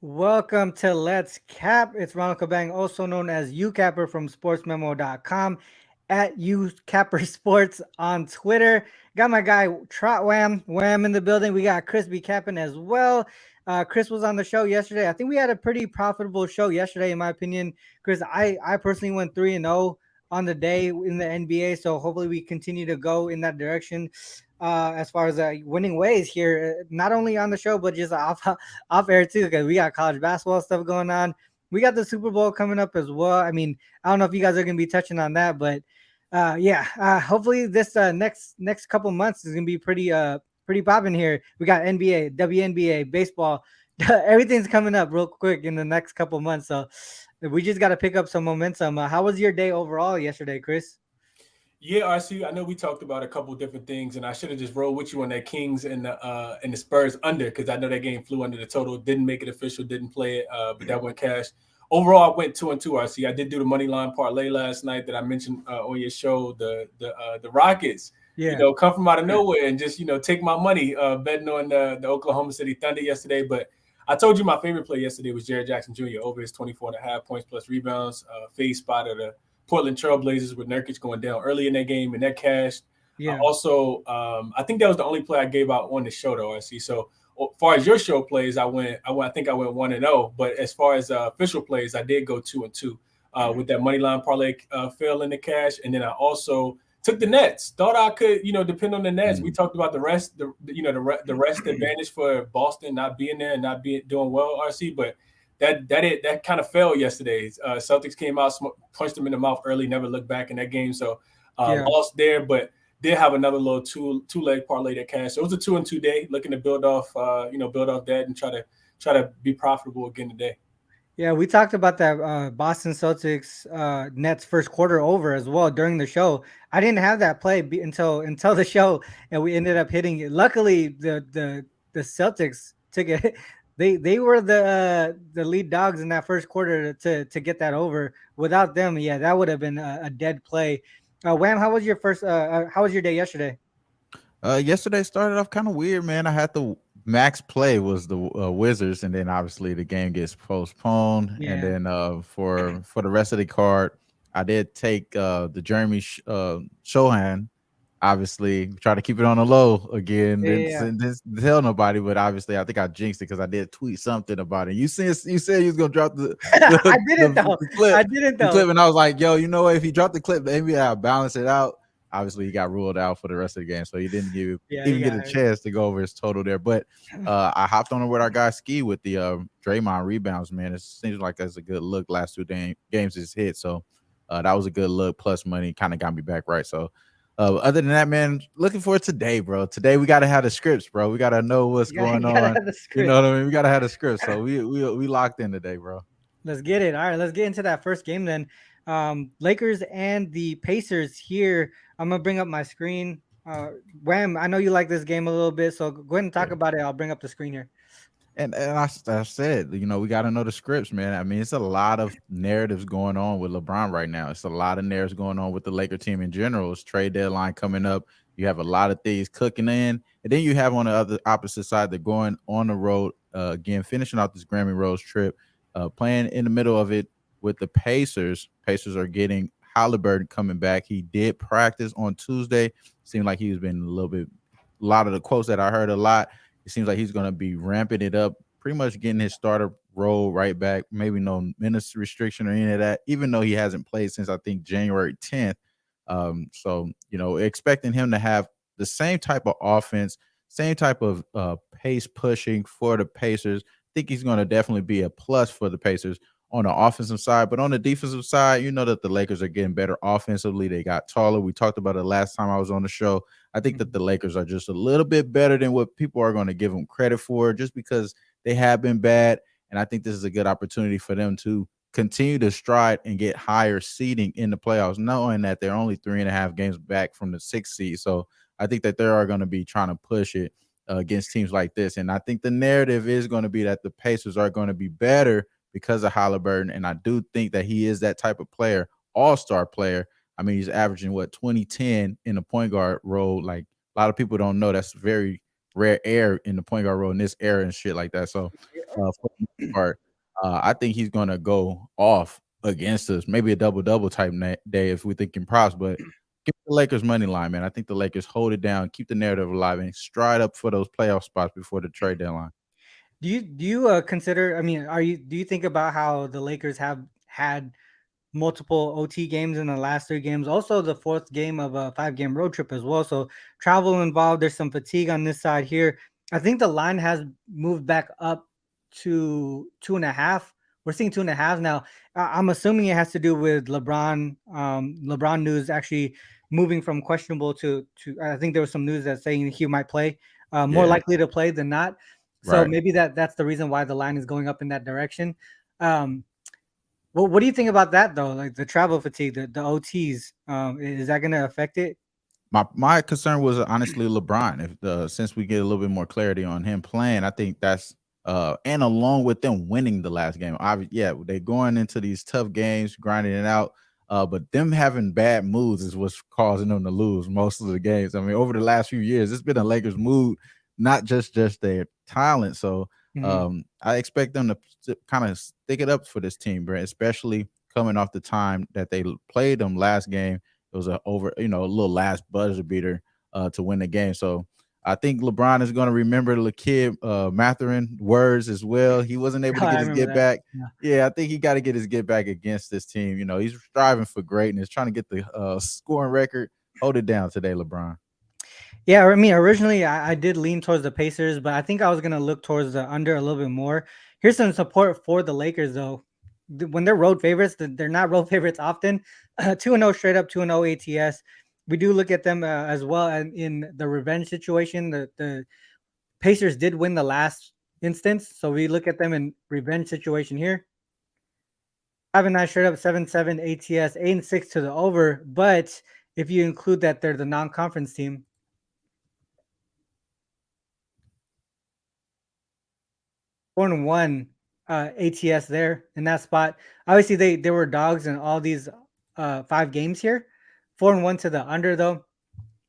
Welcome to Let's Cap. It's Ronald, also known as Youcapper from Sportsmemo.com, at Youcapper Sports on Twitter. Got my guy Trot Wham in the building. We got Chris B capping as well. Chris was on the show yesterday. I think we had a pretty profitable show yesterday, in my opinion. Chris, I personally went 3-0 on the day in the NBA, so hopefully we continue to go in that direction. As far as winning ways here, not only on the show but just off air too, because we got college basketball stuff going on. We got the Super Bowl coming up as well. I mean, I don't know if you guys are gonna be touching on that, but yeah, hopefully this next couple months is gonna be pretty popping here. We got NBA, WNBA, baseball, everything's coming up real quick in the next couple months. So we just got to pick up some momentum. How was your day overall yesterday, Chris? Yeah, RC, I know we talked about a couple different things, and I should have just rolled with you on that Kings and the Spurs under, because I know that game flew under the total. Didn't make it official, didn't play it, but that went cash. Overall, I went 2-2. RC, I did do the money line parlay last night that I mentioned on your show. The Rockets, Yeah. come from out of nowhere and just take my money betting on the Oklahoma City Thunder yesterday. But I told you my favorite play yesterday was Jared Jackson Jr. over his 24.5 points plus rebounds. Face spot of the Portland Trailblazers with Nurkic going down early in that game, and that cashed. Yeah. I think that was the only play I gave out on the show, though. I see. So, as far as your show plays, I think I went 1-0. But as far as official plays, I did go 2-2 with that money line parlay fail in the cash, and then I also took the Nets. Thought I could, depend on the Nets. We talked about the rest, the rest advantage for Boston not being there and not doing well, RC, but that kind of fell yesterday. Celtics came out, punched them in the mouth early, never looked back in that game. So lost there, but did have another little two-leg parlay that cashed. So it was a 2-2 day, looking to build off that and try to be profitable again today. Yeah, we talked about that Boston Celtics Nets first quarter over as well during the show. I didn't have that play until the show, and we ended up hitting it. Luckily, the Celtics took it. They were the lead dogs in that first quarter to get that over. Without them, yeah, that would have been a dead play. Wham, how was your day yesterday? Yesterday started off kind of weird, man. I had the max play was the Wizards, and then obviously the game gets postponed. Yeah. And then for the rest of the card, I did take the Jeremy Shohan. Obviously, try to keep it on the low again. Didn't tell nobody, but obviously, I think I jinxed it because I did tweet something about it. You said you was gonna drop the I didn't though. I didn't though. The clip, and I was like, yo, you know what? If he dropped the clip, maybe I'll balance it out. Obviously, he got ruled out for the rest of the game, so he didn't even get a chance to go over his total there. But I hopped on with our guy Ski with the Draymond rebounds, man. It seems like that's a good look. Last two games is hit, so that was a good look. Plus money kind of got me back right. So other than that, man, looking forward to today, bro. Today we gotta have the scripts, bro. We gotta know what's going on. You know what I mean? We gotta have the scripts. So we locked in today, bro. Let's get it. All right, let's get into that first game then. Lakers and the Pacers here. I'm gonna bring up my screen. Wham, I know you like this game a little bit, so go ahead and talk about it. I'll bring up the screen here. And I said, we got to know the scripts, man. I mean, it's a lot of narratives going on with LeBron right now. It's a lot of narratives going on with the Laker team in general. It's trade deadline coming up. You have a lot of things cooking in. And then you have on the opposite side, they're going on the road, again, finishing out this Grammy Rose trip, playing in the middle of it with the Pacers. Pacers are getting Halliburton coming back. He did practice on Tuesday. Seemed like he's been a lot of the quotes that I heard a lot. It seems like he's going to be ramping it up, pretty much getting his starter role right back. Maybe no minutes restriction or any of that, even though he hasn't played since, I think, January 10th. So, expecting him to have the same type of offense, same type of pace pushing for the Pacers. I think he's going to definitely be a plus for the Pacers on the offensive side. But on the defensive side, you know that the Lakers are getting better offensively. They got taller. We talked about it last time I was on the show. I think that the Lakers are just a little bit better than what people are going to give them credit for, just because they have been bad. And I think this is a good opportunity for them to continue to stride and get higher seeding in the playoffs, knowing that they're only 3.5 games back from the 6th seed. So I think that they are going to be trying to push it against teams like this. And I think the narrative is going to be that the Pacers are going to be better because of Halliburton. And I do think that he is that type of player, all-star player. I mean, he's averaging 2010 in the point guard role. Like, a lot of people don't know that's very rare air in the point guard role in this era and shit like that. So for the most part. I think he's gonna go off against us. Maybe a double type day if we're thinking props, but give the Lakers money line, man. I think the Lakers hold it down, keep the narrative alive, and stride up for those playoff spots before the trade deadline. Do you consider? I mean, do you think about how the Lakers have had multiple OT games in the last 3 games? Also, the fourth game of a 5-game road trip as well. So travel involved. There's some fatigue on this side here. I think the line has moved back up to 2.5. We're seeing 2.5 now. I'm assuming it has to do with LeBron. LeBron news actually moving from questionable to. I think there was some news that's saying he might play. More likely to play than not. So maybe that's the reason why the line is going up in that direction. Well, what do you think about that though? Like the travel fatigue, the OTs, is that going to affect it? My concern was honestly LeBron. If since we get a little bit more clarity on him playing, I think that's and along with them winning the last game. They're going into these tough games, grinding it out. But them having bad moods is what's causing them to lose most of the games. I mean, over the last few years, it's been a Lakers mood, not just their talent. So I expect them to kind of stick it up for this team, Brent, especially coming off the time that they played them last game. It was a little last buzzer beater to win the game. So I think LeBron is going to remember the kid Mathurin words as well. He wasn't able to get his get back. Yeah, I think he got to get his get back against this team. You know, he's striving for greatness, trying to get the scoring record. Hold it down today, LeBron. Yeah, I mean, originally I did lean towards the Pacers, but I think I was going to look towards the under a little bit more. Here's some support for the Lakers, though. When they're road favorites, they're not road favorites often. 2-0 straight up, 2-0 ATS. We do look at them as well in the revenge situation. The Pacers did win the last instance, so we look at them in revenge situation here. 5-9 straight up, 7-7 ATS, 8-6 to the over. But if you include that they're the non-conference team, 4-1 ATS there in that spot. Obviously, they were dogs in all these 5 games here. 4-1 to the under though,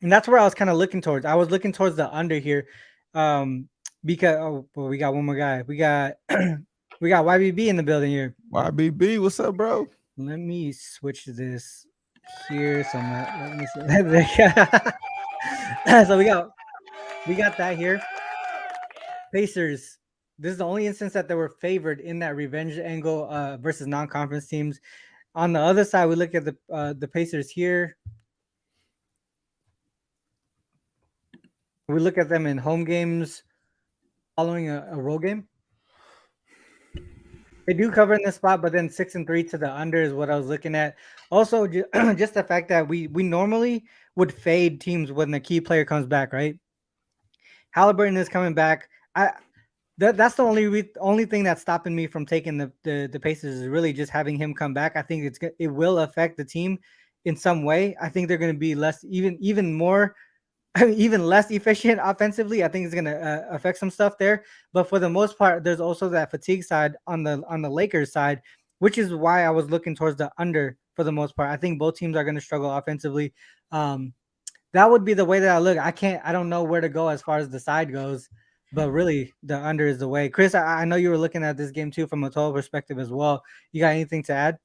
and that's where I was kind of looking towards. I was looking towards the under here, because we got one more guy. We got we got YBB in the building here. YBB, what's up, bro? Let me switch this here. So let me see. So we got that here. Pacers. This is the only instance that they were favored in that revenge angle versus non-conference teams. On the other side, we look at the Pacers here. We look at them in home games following a road game. They do cover in this spot, but then 6-3 to the under is what I was looking at. Also, just the fact that we normally would fade teams when the key player comes back, right? Halliburton is coming back. That's the only thing that's stopping me from taking the Pacers is really just having him come back. I think it will affect the team in some way. I think they're going to be even less efficient offensively. I think it's going to affect some stuff there. But for the most part, there's also that fatigue side on the Lakers side, which is why I was looking towards the under for the most part. I think both teams are going to struggle offensively. That would be the way that I look. I don't know where to go as far as the side goes. But really, the under is the way. Chris, I know you were looking at this game too from a total perspective as well. You got anything to add?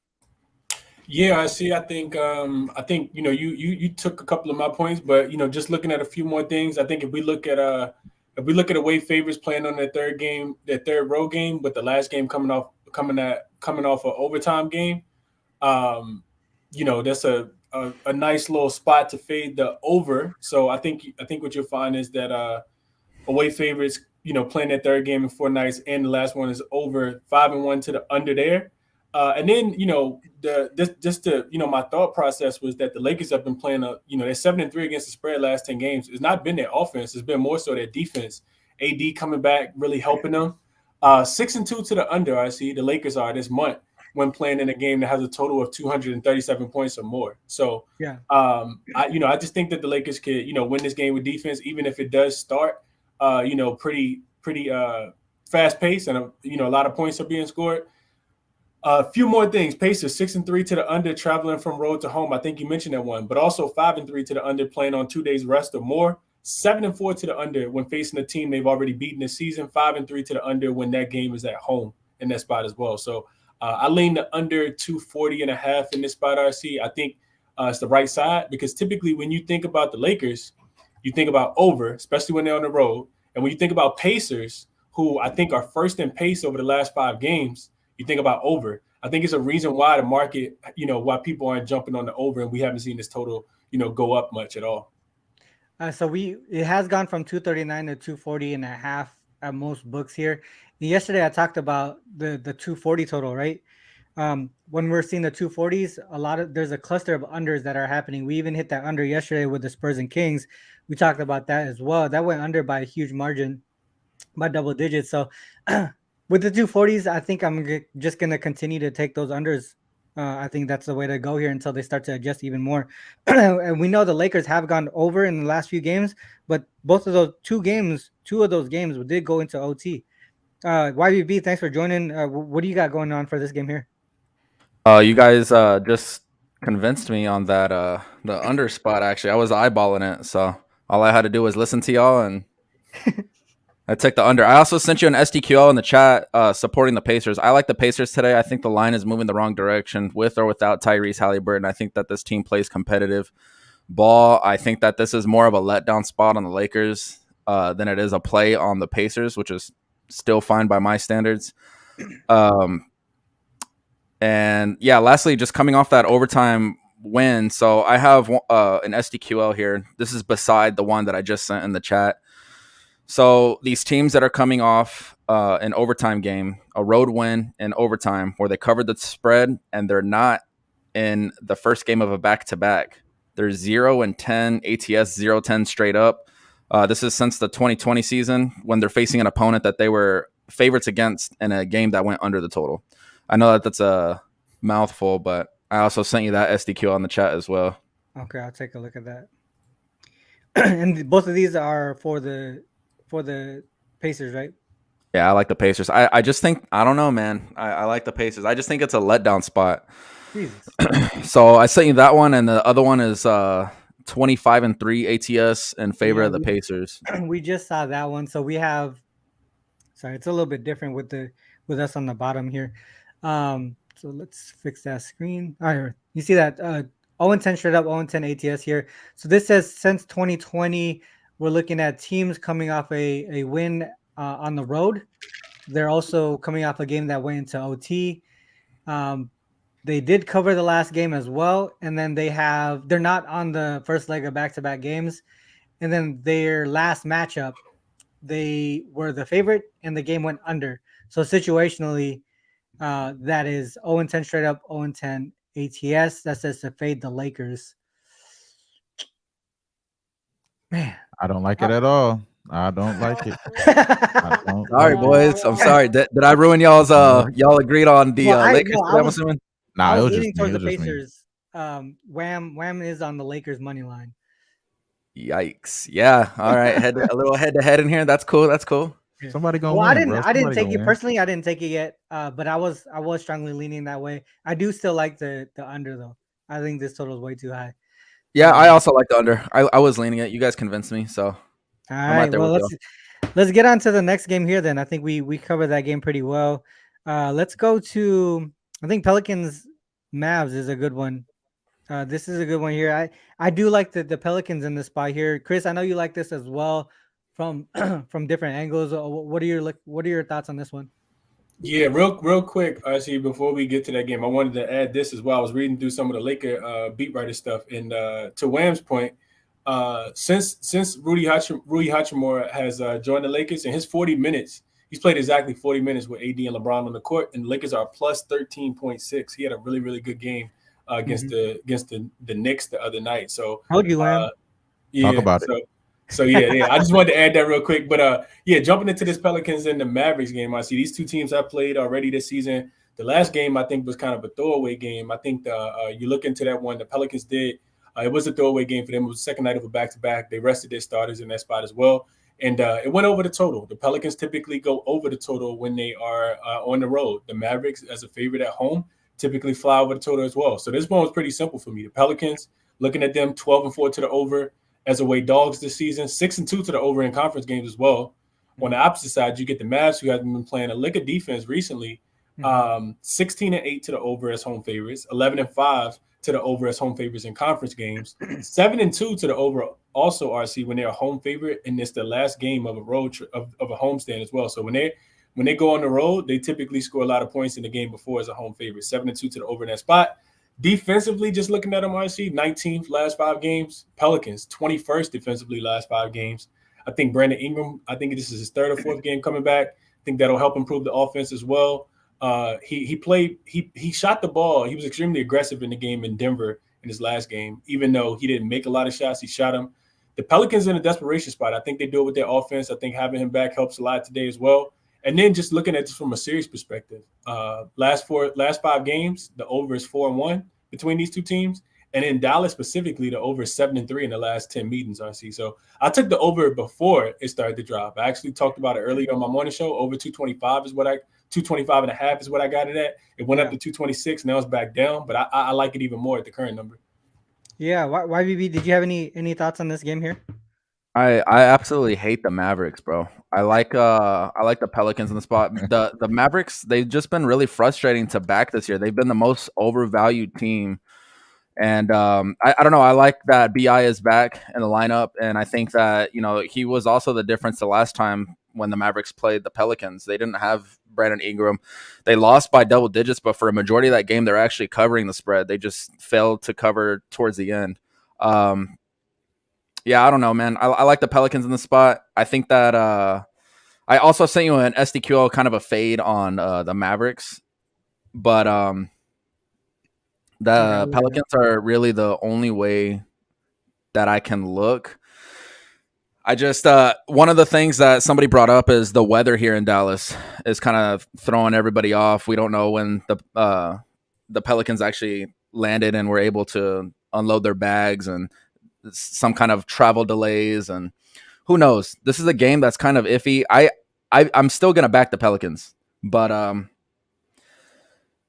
Yeah, I see. I think you took a couple of my points, but just looking at a few more things. I think if we look at away favorites playing on their third road game, but the last game coming off an overtime game, that's a nice little spot to fade the over. So I think what you'll find is that away favorites, playing their third game in 4 nights, and the last one is over 5-1 to the under there. And then, my thought process was that the Lakers have been playing they're 7-3 against the spread last 10 games. It's not been their offense. It's been more so their defense. AD coming back, really helping them. 6-2 to the under, I see the Lakers are this month when playing in a game that has a total of 237 points or more. So, yeah, I just think that the Lakers could, win this game with defense, even if it does start pretty fast pace, and a lot of points are being scored. A few more things. Pacers 6-3 to the under, traveling from road to home. I think you mentioned that one, but also 5-3 to the under, playing on 2 days rest or more. 7-4 to the under when facing a team they've already beaten this season. 5-3 to the under when that game is at home in that spot as well. So I lean the under 240.5 in this spot, RC. I think it's the right side because typically when you think about the Lakers, you think about over, especially when they're on the road. And when you think about Pacers, who I think are first in pace over the last 5 games, you think about over. I think it's a reason why the market, why people aren't jumping on the over, and we haven't seen this total, go up much at all. So it has gone from 239 to 240.5 at most books here. Yesterday I talked about the 240 total, right? When we're seeing the 240s, there's a cluster of unders that are happening. We even hit that under yesterday with the Spurs and Kings. We talked about that as well. That went under by a huge margin, by double digits. So with the 240s, I think I'm just going to continue to take those unders. I think that's the way to go here until they start to adjust even more. And we know the Lakers have gone over in the last few games, but both of those two of those games did go into OT. YBB, thanks for joining. What do you got going on for this game here? You guys just convinced me on that the under spot. Actually, I was eyeballing it, so all I had to do was listen to y'all, and I took the under. I also sent you an SDQL in the chat supporting the Pacers. I like the Pacers today. I think the line is moving the wrong direction with or without Tyrese Halliburton. I think that this team plays competitive ball. I think that this is more of a letdown spot on the Lakers than it is a play on the Pacers, which is still fine by my standards. And yeah, lastly, just coming off that overtime win. So I have an SDQL here. This is beside the one that I just sent in the chat. So these teams that are coming off an overtime game, a road win in overtime where they covered the spread and they're not in the first game of a back-to-back. They're 0-10 ATS, 0-10 straight up. This is since the 2020 season when they're facing an opponent that they were favorites against in a game that went under the total. I know that that's a mouthful, but I also sent you that SDQ on the chat as well. Okay, I'll take a look at that. And both of these are for the Pacers, right? Yeah, I like the Pacers. I just think, I don't know, man. I like the Pacers. I just think it's a letdown spot. Jesus. So I sent you that one, and the other one is 25-3 ATS in favor of the Pacers. We just saw that one. So we have, sorry, it's a little bit different with us on the bottom here. So let's fix that screen. All right, you see that 0-10 straight up, 0-10 ATS here. So this says since 2020, we're looking at teams coming off a win on the road. They're also coming off a game that went into OT. They did cover the last game as well, and then they're not on the first leg of back-to-back games. And then their last matchup, they were the favorite, and the game went under. So situationally, that is 0-10 straight up, 0-10 ATS. That says to fade the Lakers. Man, I don't like it at all. I don't like it. Sorry, boys. I'm sorry. Did I ruin y'all's? Y'all agreed on the Lakers? I'm assuming. Nah, I it was was leaning just towards me. the Pacers. Wham is on the Lakers money line. Yikes! Yeah. All right. A little head to head in here. That's cool. That's cool. Somebody gonna Well, win. I didn't take it personally. I didn't take it yet. But I was strongly leaning that way. I do still like the under though. I think this total is way too high. Yeah, I also like the under. I was leaning it. You guys convinced me. So all right. Well, let's get on to the next game here. Then I think we covered that game pretty well. Let's go to, I think Pelicans Mavs is a good one. This is a good one here. I do like the Pelicans in this spot here. Chris, I know you like this as well from different angles. What are your thoughts on this one? Yeah, real quick, RC, before we get to that game, I wanted to add this as well. I was reading through some of the Laker beat writer stuff, and to Wham's point, since Rudy Hachimura has joined the Lakers, in his 40 minutes, he's played exactly 40 minutes with AD and LeBron on the court, and the Lakers are plus 13.6. He had a really, really good game against the Knicks the other night. So how would you, Wham? Yeah, talk about it. So yeah. I just wanted to add that real quick. But jumping into this Pelicans and the Mavericks game, I see these two teams have played already this season. The last game I think was kind of a throwaway game. I think you look into that one, the Pelicans did. It was a throwaway game for them. It was the second night of a back-to-back. They rested their starters in that spot as well. And it went over the total. The Pelicans typically go over the total when they are on the road. The Mavericks, as a favorite at home, typically fly over the total as well. So this one was pretty simple for me. The Pelicans, looking at them 12-4 to the over as away dogs this season. 6-2 to the over in conference games as well. On the opposite side, you get the Mavs, who have been playing a lick of defense recently. 16-8 to the over as home favorites. 11-5 to the over as home favorites in conference games. 7-2 to the over also, RC, when they're a home favorite, and it's the last game of a road of a homestand as well. So when they go on the road, they typically score a lot of points in the game before as a home favorite. 7-2 to the over in that spot. Defensively, just looking at them, RC, 19th last 5 games. Pelicans, 21st defensively last 5 games. I think Brandon Ingram, I think this is his 3rd or 4th game coming back. I think that'll help improve the offense as well. He shot the ball. He was extremely aggressive in the game in Denver in his last game. Even though he didn't make a lot of shots, he shot them. The Pelicans in a desperation spot. I think they do it with their offense. I think having him back helps a lot today as well. And then just looking at this from a series perspective, last 5 games, the over is 4-1 between these two teams. And in Dallas specifically, the over is 7-3 in the last 10 meetings, RC. So I took the over before it started to drop. I actually talked about it earlier on my morning show. Over 225 is 225.5 is what I got it at. It went up to 226. Now it's back down, but I like it even more at the current number. Yeah. YBB, did you have any thoughts on this game here? I absolutely hate the Mavericks, bro. I like the Pelicans in the spot. The Mavericks, they've just been really frustrating to back this year. They've been the most overvalued team. And I don't know. I like that BI is back in the lineup, and I think that he was also the difference the last time when the Mavericks played the Pelicans. They didn't have Brandon Ingram. They lost by double digits, but for a majority of that game, they're actually covering the spread. They just failed to cover towards the end. Yeah, I don't know, man. I like the Pelicans in the spot. I think that I also sent you an SDQL kind of a fade on the Mavericks, but the Pelicans are really the only way that I can look. I just one of the things that somebody brought up is the weather here in Dallas is kind of throwing everybody off. We don't know when the Pelicans actually landed and were able to unload their bags, and some kind of travel delays, and who knows. This is a game that's kind of iffy. I'm still gonna back the Pelicans, but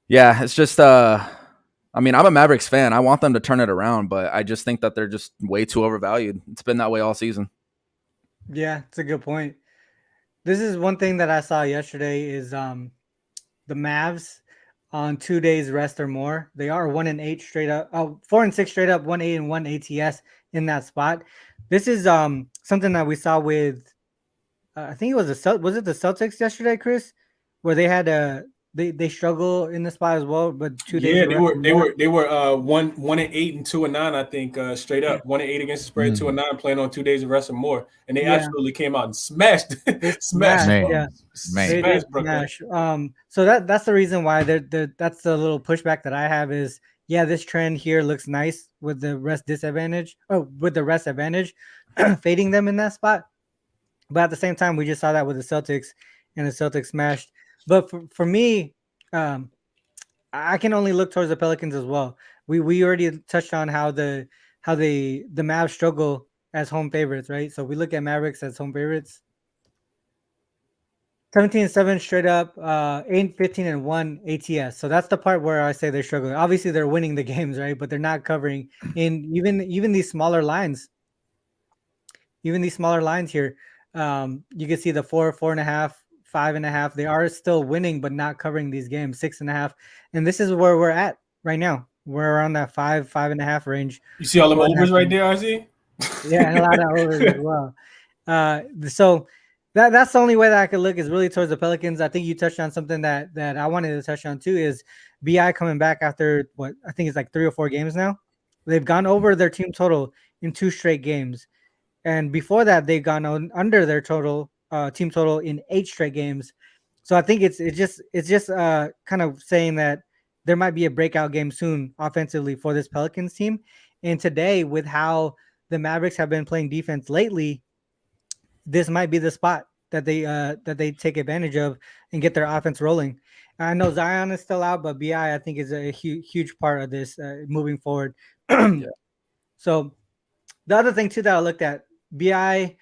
yeah, it's just I mean, I'm a Mavericks fan. I want them to turn it around, but I just think that they're just way too overvalued. It's been that way all season. Yeah, it's a good point. This is one thing that I saw yesterday is the Mavs on 2 days rest or more. They are 1-8 straight up. 4-6 straight up, 1-8 and 1 ATS in that spot. This is something that we saw with I think it was the Celtics yesterday, Chris, where they had they struggle in the spot as well, but 2 days. Yeah, they were 1-8 and 2-9, I think, straight up. 1-8 against the spread, 2-9, playing on 2 days of rest or more, and they absolutely came out and smashed. Smashed Brooklyn. So that's the reason why that's the little pushback that I have is, yeah, this trend here looks nice with the rest advantage, fading them in that spot. But at the same time, we just saw that with the Celtics, and the Celtics smashed. But for me, I can only look towards the Pelicans as well. We already touched on how the Mavs struggle as home favorites, right? So we look at Mavericks as home favorites. 17-7 straight up, 8-15 and 1 ATS. So that's the part where I say they're struggling. Obviously, they're winning the games, right? But they're not covering in even these smaller lines. Even these smaller lines here, you can see the 4.5. 5.5. They are still winning, but not covering these games. 6.5, and this is where we're at right now. We're around that 5.5 range. You see all the overs right there, RC? Yeah, and a lot of overs as well. So that's the only way that I could look is really towards the Pelicans. I think you touched on something that I wanted to touch on too is BI coming back after what I think is like 3 or 4 games now. They've gone over their team total in 2 straight games, and before that they've gone under their team total in 8 straight games. So I think it's just kind of saying that there might be a breakout game soon offensively for this Pelicans team. And today, with how the Mavericks have been playing defense lately, this might be the spot that they take advantage of and get their offense rolling. I know Zion is still out, but BI I think is a huge part of this moving forward. Yeah. So the other thing too that I looked at, BI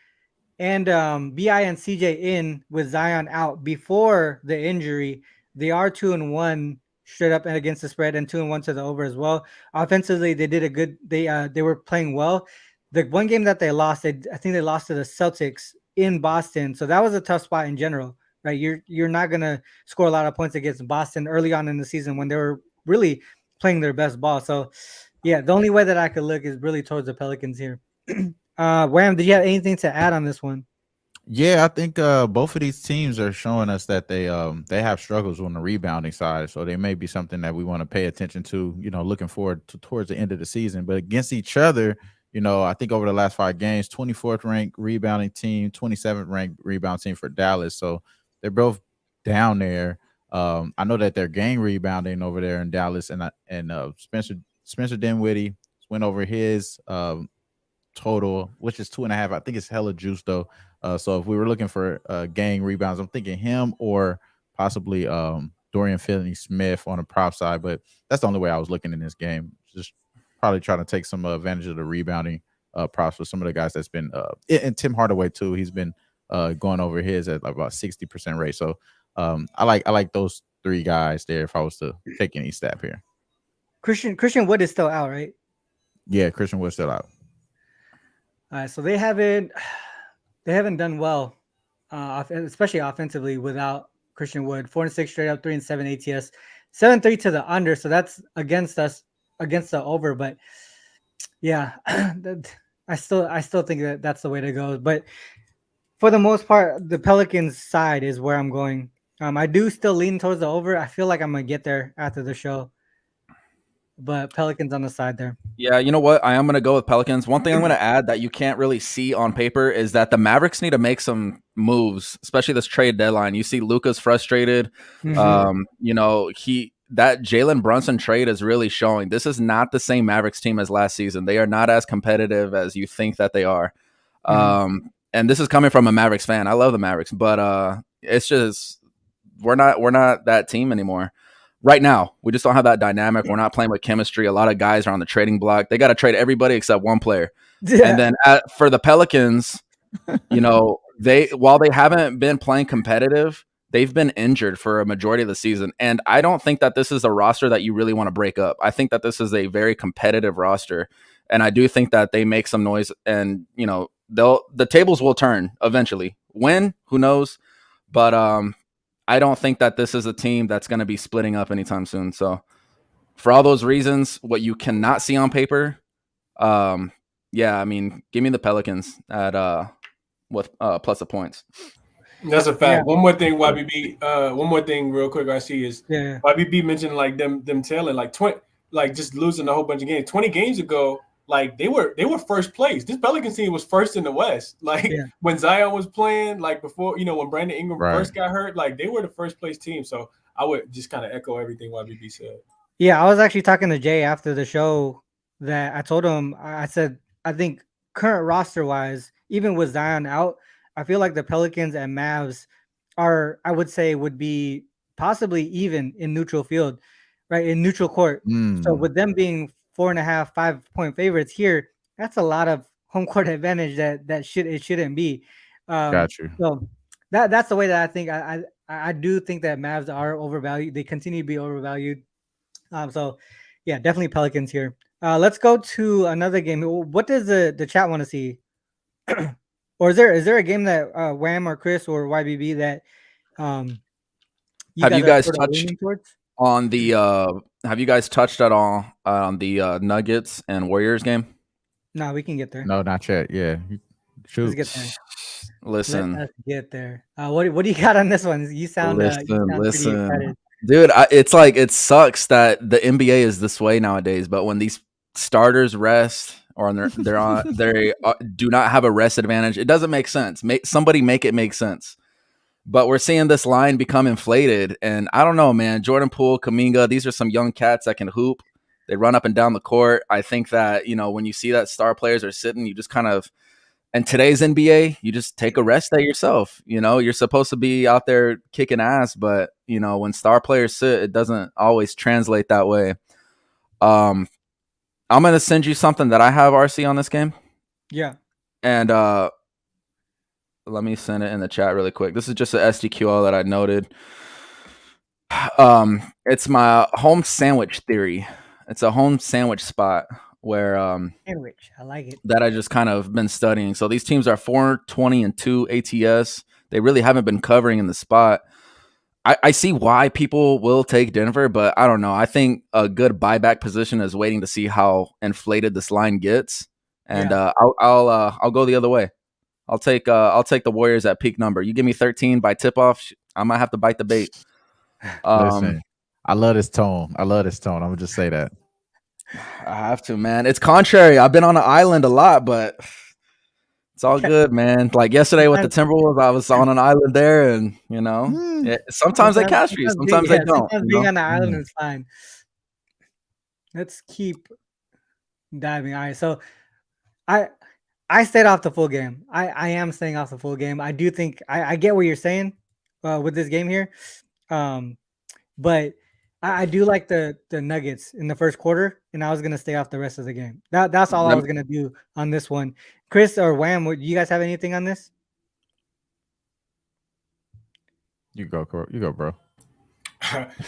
and CJ in with Zion out before the injury, they are 2-1 straight up and against the spread and 2-1 to the over as well. Offensively, they did a good. They were playing well. the one game that they lost, I think they lost to the Celtics in Boston. So that was a tough spot in general, right? You're not gonna score a lot of points against Boston early on in the season when they were really playing their best ball. So yeah, the only way that I could look is really towards the Pelicans here. Wham, did you have anything to add on this one? Yeah, I think both of these teams are showing us that they have struggles on the rebounding side, so they may be something that we want to pay attention to. Looking forward to towards the end of the season. But against each other, I think over the last 5 games, 24th ranked rebounding team, 27th ranked rebound team for Dallas. So they're both down there. I know that they're gang rebounding over there in Dallas, and Spencer Dinwiddie went over his total, which is 2.5. I think it's hella juice though. So if we were looking for gang rebounds, I'm thinking him or possibly Dorian Finney-Smith on the prop side. But that's the only way I was looking in this game. Just probably trying to take some advantage of the rebounding props for some of the guys that's been and Tim Hardaway too. He's been going over his at like about 60% rate. So I like those 3 guys there if I was to take any stab here. Christian Wood is still out, right? Yeah, Christian Wood's still out. All right, so they haven't done well, especially offensively without Christian Wood. 4-6 straight up, 3-7 ATS, 7-3 to the under. So that's against us, against the over. But yeah, I still think that that's the way to go. But for the most part, the Pelicans side is where I'm going. I do still lean towards the over. I feel like I'm gonna get there after the show. But Pelicans on the side there. Yeah, you know what? I am going to go with Pelicans. One thing I'm going to add that you can't really see on paper is that the Mavericks need to make some moves, especially this trade deadline. You see Luka's frustrated. Mm-hmm. That Jalen Brunson trade is really showing this is not the same Mavericks team as last season. They are not as competitive as you think that they are. Mm-hmm. And this is coming from a Mavericks fan. I love the Mavericks, but it's just we're not that team anymore. Right now, we just don't have that dynamic. We're not playing with chemistry. A lot of guys are on the trading block. They got to trade everybody except one player. Yeah. And then for the Pelicans, while they haven't been playing competitive, they've been injured for a majority of the season. And I don't think that this is a roster that you really want to break up. I think that this is a very competitive roster. And I do think that they make some noise and, the tables will turn eventually. When? Who knows? But I don't think that this is a team that's going to be splitting up anytime soon. So for all those reasons, what you cannot see on paper, give me the Pelicans at with plus the points. That's a fact. Yeah. One more thing, YBB. One more thing, real quick. I see is YBB mentioned like them tailing like 20, like just losing a whole bunch of games. 20 games ago, like they were first place. This Pelicans team was first in the West. Like when Zion was playing, like before, when Brandon Ingram first got hurt, like they were the first place team. So I would just kind of echo everything YBB said. Yeah, I was actually talking to Jay after the show that I told him, I said, I think current roster wise, even with Zion out, I feel like the Pelicans and Mavs are, I would say, would be possibly even in neutral field, right? In neutral court. So with them being 4.5, 5-point favorites here, that's a lot of home court advantage that shouldn't be. Got you. So that's the way that I think. I do think that Mavs are overvalued. They continue to be overvalued. So yeah, definitely Pelicans here. Let's go to another game. What does the chat want to see? Or is there a game that Wham or Chris or YBB that have you guys touched on the have you guys touched at all on the Nuggets and Warriors game? No, we can get there. No, not yet. Yeah. Let's get there. Listen. Let's get there. What do you got on this one? You sound pretty excited. Dude, it's like it sucks that the NBA is this way nowadays, but when these starters rest or they do not have a rest advantage, it doesn't make sense. Somebody make it make sense. But we're seeing this line become inflated, and I don't know, man. Jordan Poole, Kuminga, these are some young cats that can hoop. They run up and down the court. I think that, when you see that star players are sitting, you just kind of, in today's NBA, you just take a rest at yourself. You're supposed to be out there kicking ass, but, when star players sit, it doesn't always translate that way. I'm going to send you something that I have, RC, on this game. Yeah. And let me send it in the chat really quick. This is just an SDQL that I noted. It's my home sandwich theory. It's a home sandwich spot where Sandwich. I like it. that I just kind of been studying. So these teams are 4-20-2 ATS. They really haven't been covering in the spot. I see why people will take Denver, but I don't know. I think a good buyback position is waiting to see how inflated this line gets, and I'll go the other way. I'll take the Warriors at peak number. You give me 13 by tip off, I might have to bite the bait. Listen, I love this tone. I'm gonna just say that. I have to, man. It's contrary. I've been on an island a lot, but it's all good, man. Like yesterday with the Timberwolves, I was on an island there, and sometimes they catch you, sometimes they don't. Sometimes being on the island is fine. Let's keep diving. All right, so I stayed off the full game. I am staying off the full game. I do think I get what you're saying with this game here, but I do like the Nuggets in the first quarter, and I was gonna stay off the rest of the game. That's all I was gonna do on this one. Chris or Wham, do you guys have anything on this? You go, bro.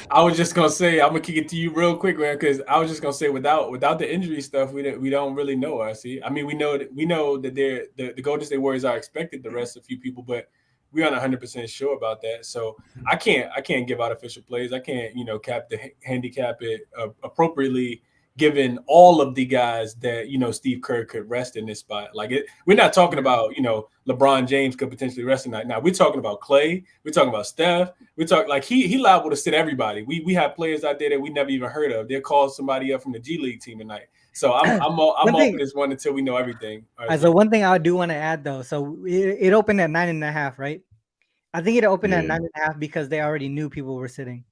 I was just gonna say I'm gonna kick it to you real quick, man, because I was just gonna say without the injury stuff, we don't really know. I see. I mean, we know that the Golden State Warriors are expected to rest a few people, but we aren't 100% sure about that. So I can't give out official plays. I can't handicap it appropriately, given all of the guys that Steve Kerr could rest in this spot. Like we're not talking about LeBron James could potentially rest tonight. Now we're talking about Clay. We're talking about Steph. We're talking like he liable to sit everybody. We have players out there that we never even heard of. They'll call somebody up from the G League team tonight. So I'm off this one until we know everything. Right, so one thing I do want to add though, so it opened at 9.5, right? I think it opened at 9.5 because they already knew people were sitting.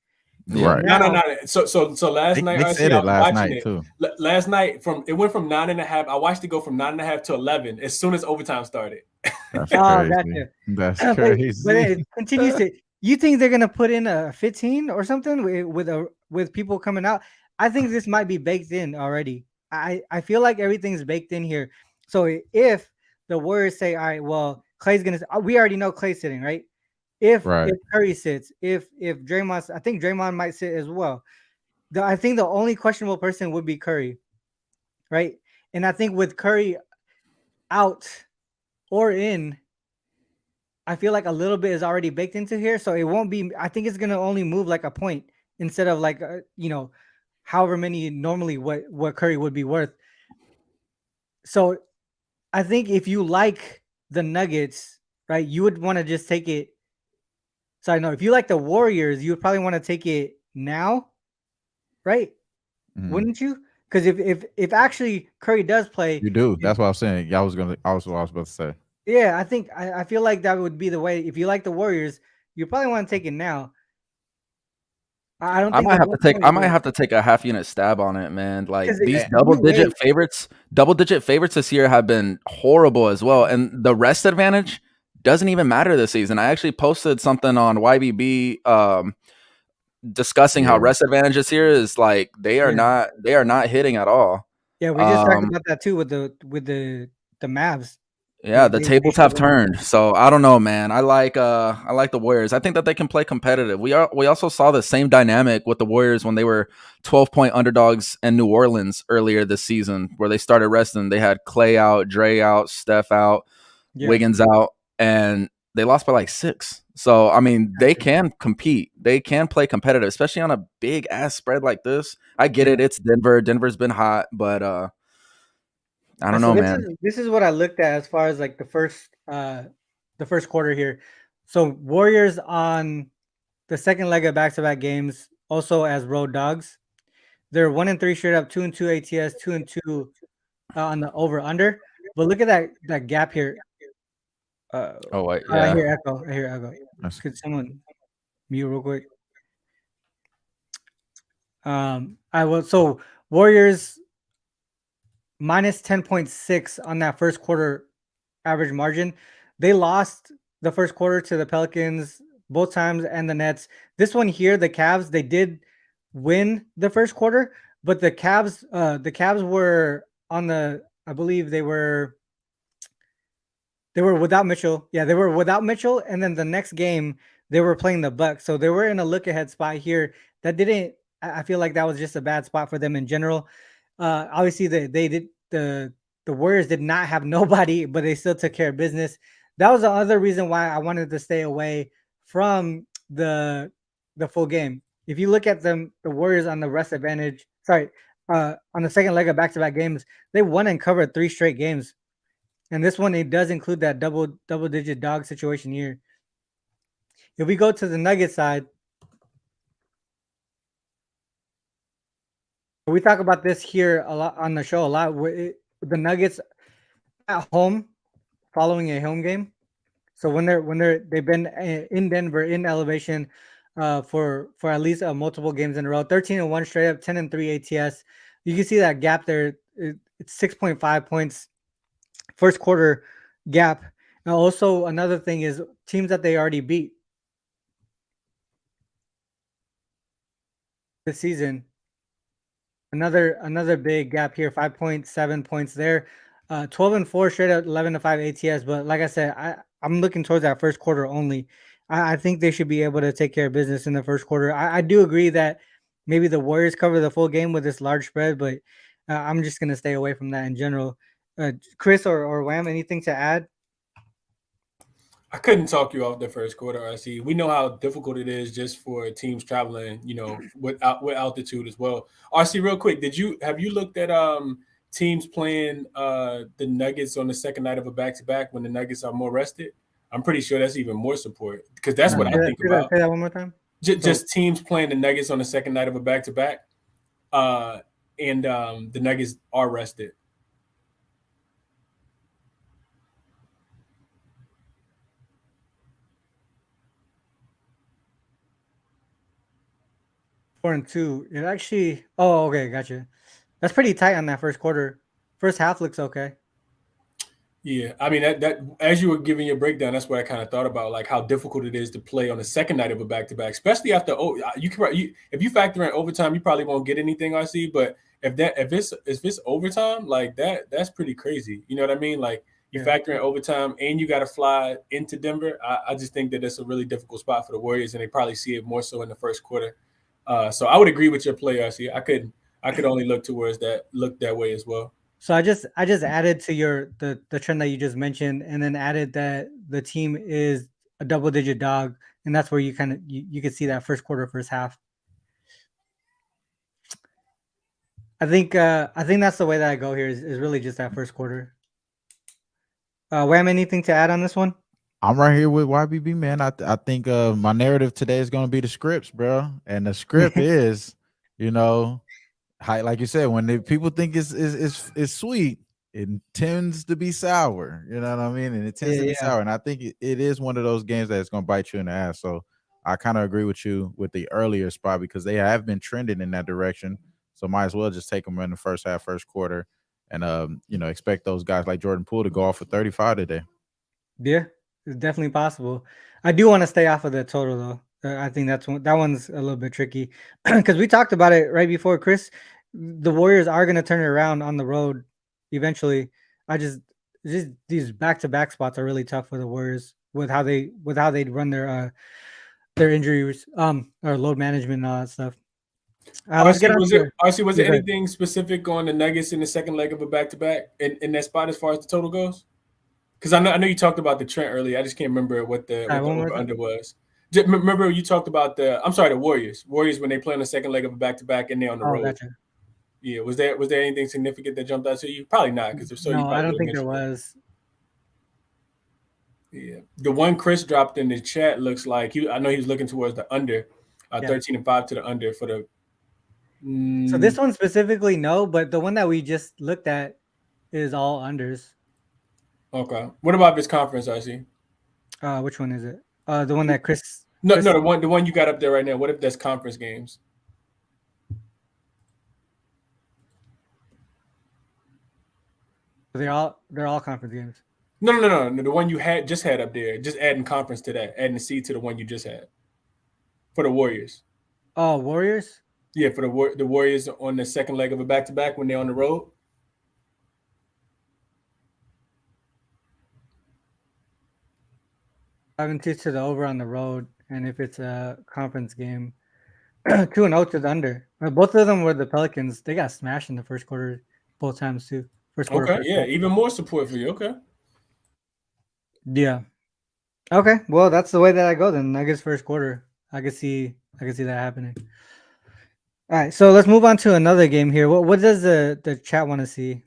Right. No. So last night, I said it last night too. Last night it went from 9.5. I watched it go from 9.5 to 11 as soon as overtime started. That's crazy. That's crazy. But it continues to. You think they're gonna put in a 15 or something with people coming out? I think this might be baked in already. I feel like everything's baked in here. So if the Warriors say, all right, well, Clay's gonna. We already know Clay's sitting, right? If Curry sits, if Draymond, I think Draymond might sit as well. I think the only questionable person would be Curry, right? And I think with Curry out or in, I feel like a little bit is already baked into here, so it won't be. I think it's gonna only move like a point instead of like however many normally what Curry would be worth. So I think if you like the Nuggets, right, you would want to just take it. So I know if you like the Warriors, you would probably want to take it now, right? Mm-hmm. Wouldn't you? Because if actually Curry does play, you do. That's what I was saying. I was what I was about to say. Yeah, I feel like that would be the way. If you like the Warriors, you probably want to take it now. I don't. Think I might have to take a half unit stab on it, man. Like these double digit favorites this year have been horrible as well, and the rest advantage doesn't even matter this season. I actually posted something on YBB discussing how rest advantage this year is like they are not hitting at all. Yeah, we just talked about that too with the Mavs. Yeah, the tables have turned. So I don't know, man. I like the Warriors. I think that they can play competitive. We also saw the same dynamic with the Warriors when they were 12-point underdogs in New Orleans earlier this season, where they started resting. They had Clay out, Dre out, Steph out, Wiggins out, and they lost by like 6. So I mean, they can compete. They can play competitive, especially on a big ass spread like this. I get it. It's Denver. Denver's been hot, but I don't know, man. This is what I looked at as far as like the first quarter here. So Warriors on the second leg of back-to-back games, also as road dogs. They're 1-3 straight up, 2-2 ATS, 2-2 on the over/under. But look at that gap here. Yeah. I hear echo. Could someone mute real quick? So Warriors minus 10.6 on that first quarter average margin. They lost the first quarter to the Pelicans both times and the Nets. This one here, the Cavs, they did win the first quarter, but the Cavs were on the, I believe they were without Mitchell. Yeah, they were without Mitchell, and then the next game they were playing the Bucks. So they were in a look ahead spot here. I feel like that was just a bad spot for them in general. Obviously, the Warriors did not have nobody, but they still took care of business. That was the other reason why I wanted to stay away from the full game. If you look at them, the Warriors on the rest advantage, on the second leg of back-to-back games, they won and covered 3 straight games. And this one, it does include that double-digit dog situation here. If we go to the Nuggets side, we talk about this here a lot on the show a lot. The Nuggets at home, following a home game. So they've been in Denver in elevation for at least multiple games in a row. 13-1 straight up, 10-3 ATS. You can see that gap there. It's 6.5 points first quarter gap. And also another thing is teams that they already beat this season. Another big gap here, 5.7 points there. 12-4 straight up, 11-5 ATS. But like I said, I'm looking towards that first quarter only. I think they should be able to take care of business in the first quarter. I do agree that maybe the Warriors cover the full game with this large spread, but I'm just going to stay away from that in general. Chris or Wham, anything to add? I couldn't talk you off the first quarter, RC. We know how difficult it is just for teams traveling, with altitude as well. RC, real quick, have you looked at teams playing the Nuggets on the second night of a back-to-back when the Nuggets are more rested? I'm pretty sure that's even more support because that's what I think about. Say that one more time. Just teams playing the Nuggets on the second night of a back-to-back, and the Nuggets are rested. Four and two. It actually. Oh, okay, gotcha. That's pretty tight on that first quarter. First half looks okay. Yeah, I mean that as you were giving your breakdown, that's what I kind of thought about, like how difficult it is to play on the second night of a back-to-back, especially after if you factor in overtime, you probably won't get anything, RC. But if it's overtime, like that's pretty crazy. You know what I mean? Like you factor in overtime and you got to fly into Denver. I just think that that's a really difficult spot for the Warriors, and they probably see it more so in the first quarter. So I would agree with your play, RC. I could only look that way as well. So I just added to the trend that you just mentioned, and then added that the team is a double-digit dog, and that's where you kind of you can see that first quarter, first half. I think that's the way that I go here is really just that first quarter. Wham, anything to add on this one? I'm right here with YBB, man. I think my narrative today is going to be the scripts, bro, and the script is, like you said, when people think it's sweet, it tends to be sour. You know what I mean? And it tends to be sour. And I think it is one of those games that's going to bite you in the ass. So I kind of agree with you with the earlier spot because they have been trending in that direction. So might as well just take them in the first half, first quarter, and expect those guys like Jordan Poole to go off for 35 today. Yeah, it's definitely possible. I do want to stay off of the total though. I think that one's a little bit tricky because we talked about it right before, Chris. The Warriors are going to turn it around on the road eventually. Just these back-to-back spots are really tough for the Warriors with how they run their injuries, or load management and all that stuff. Was there anything specific on the Nuggets in the second leg of a back-to-back in that spot as far as the total goes? Because I know you talked about the Trent earlier. I just can't remember what the over-under was. Remember you talked about the Warriors when they play on the second leg of a back-to-back and they're on the road. Gotcha. Yeah, was there anything significant that jumped out to you? Probably not, because if so, no, I don't think there was. Yeah, the one Chris dropped in the chat looks like I know he was looking towards the under, 13-5 to the under for the. So this one specifically, no, but the one that we just looked at is all unders. Okay. What about this conference, RC? Which one is it? The one that Chris. No, the one you got up there right now. What if that's conference games? They're all conference games. No. The one you just had up there, just adding conference to that, adding the seed to the one you just had for the Warriors. Oh, Warriors? Yeah, for the Warriors on the second leg of a back-to-back when they're on the road. I haven't to the over on the road, and if it's a conference game, 2-0 to the under. Both of them were the Pelicans. They got smashed in the first quarter both times too. First quarter. Okay, yeah, even more support for you. Okay. Yeah. Okay. Well, that's the way that I go then. Nuggets first quarter. I can see that happening. All right, so let's move on to another game here. What does the chat want to see?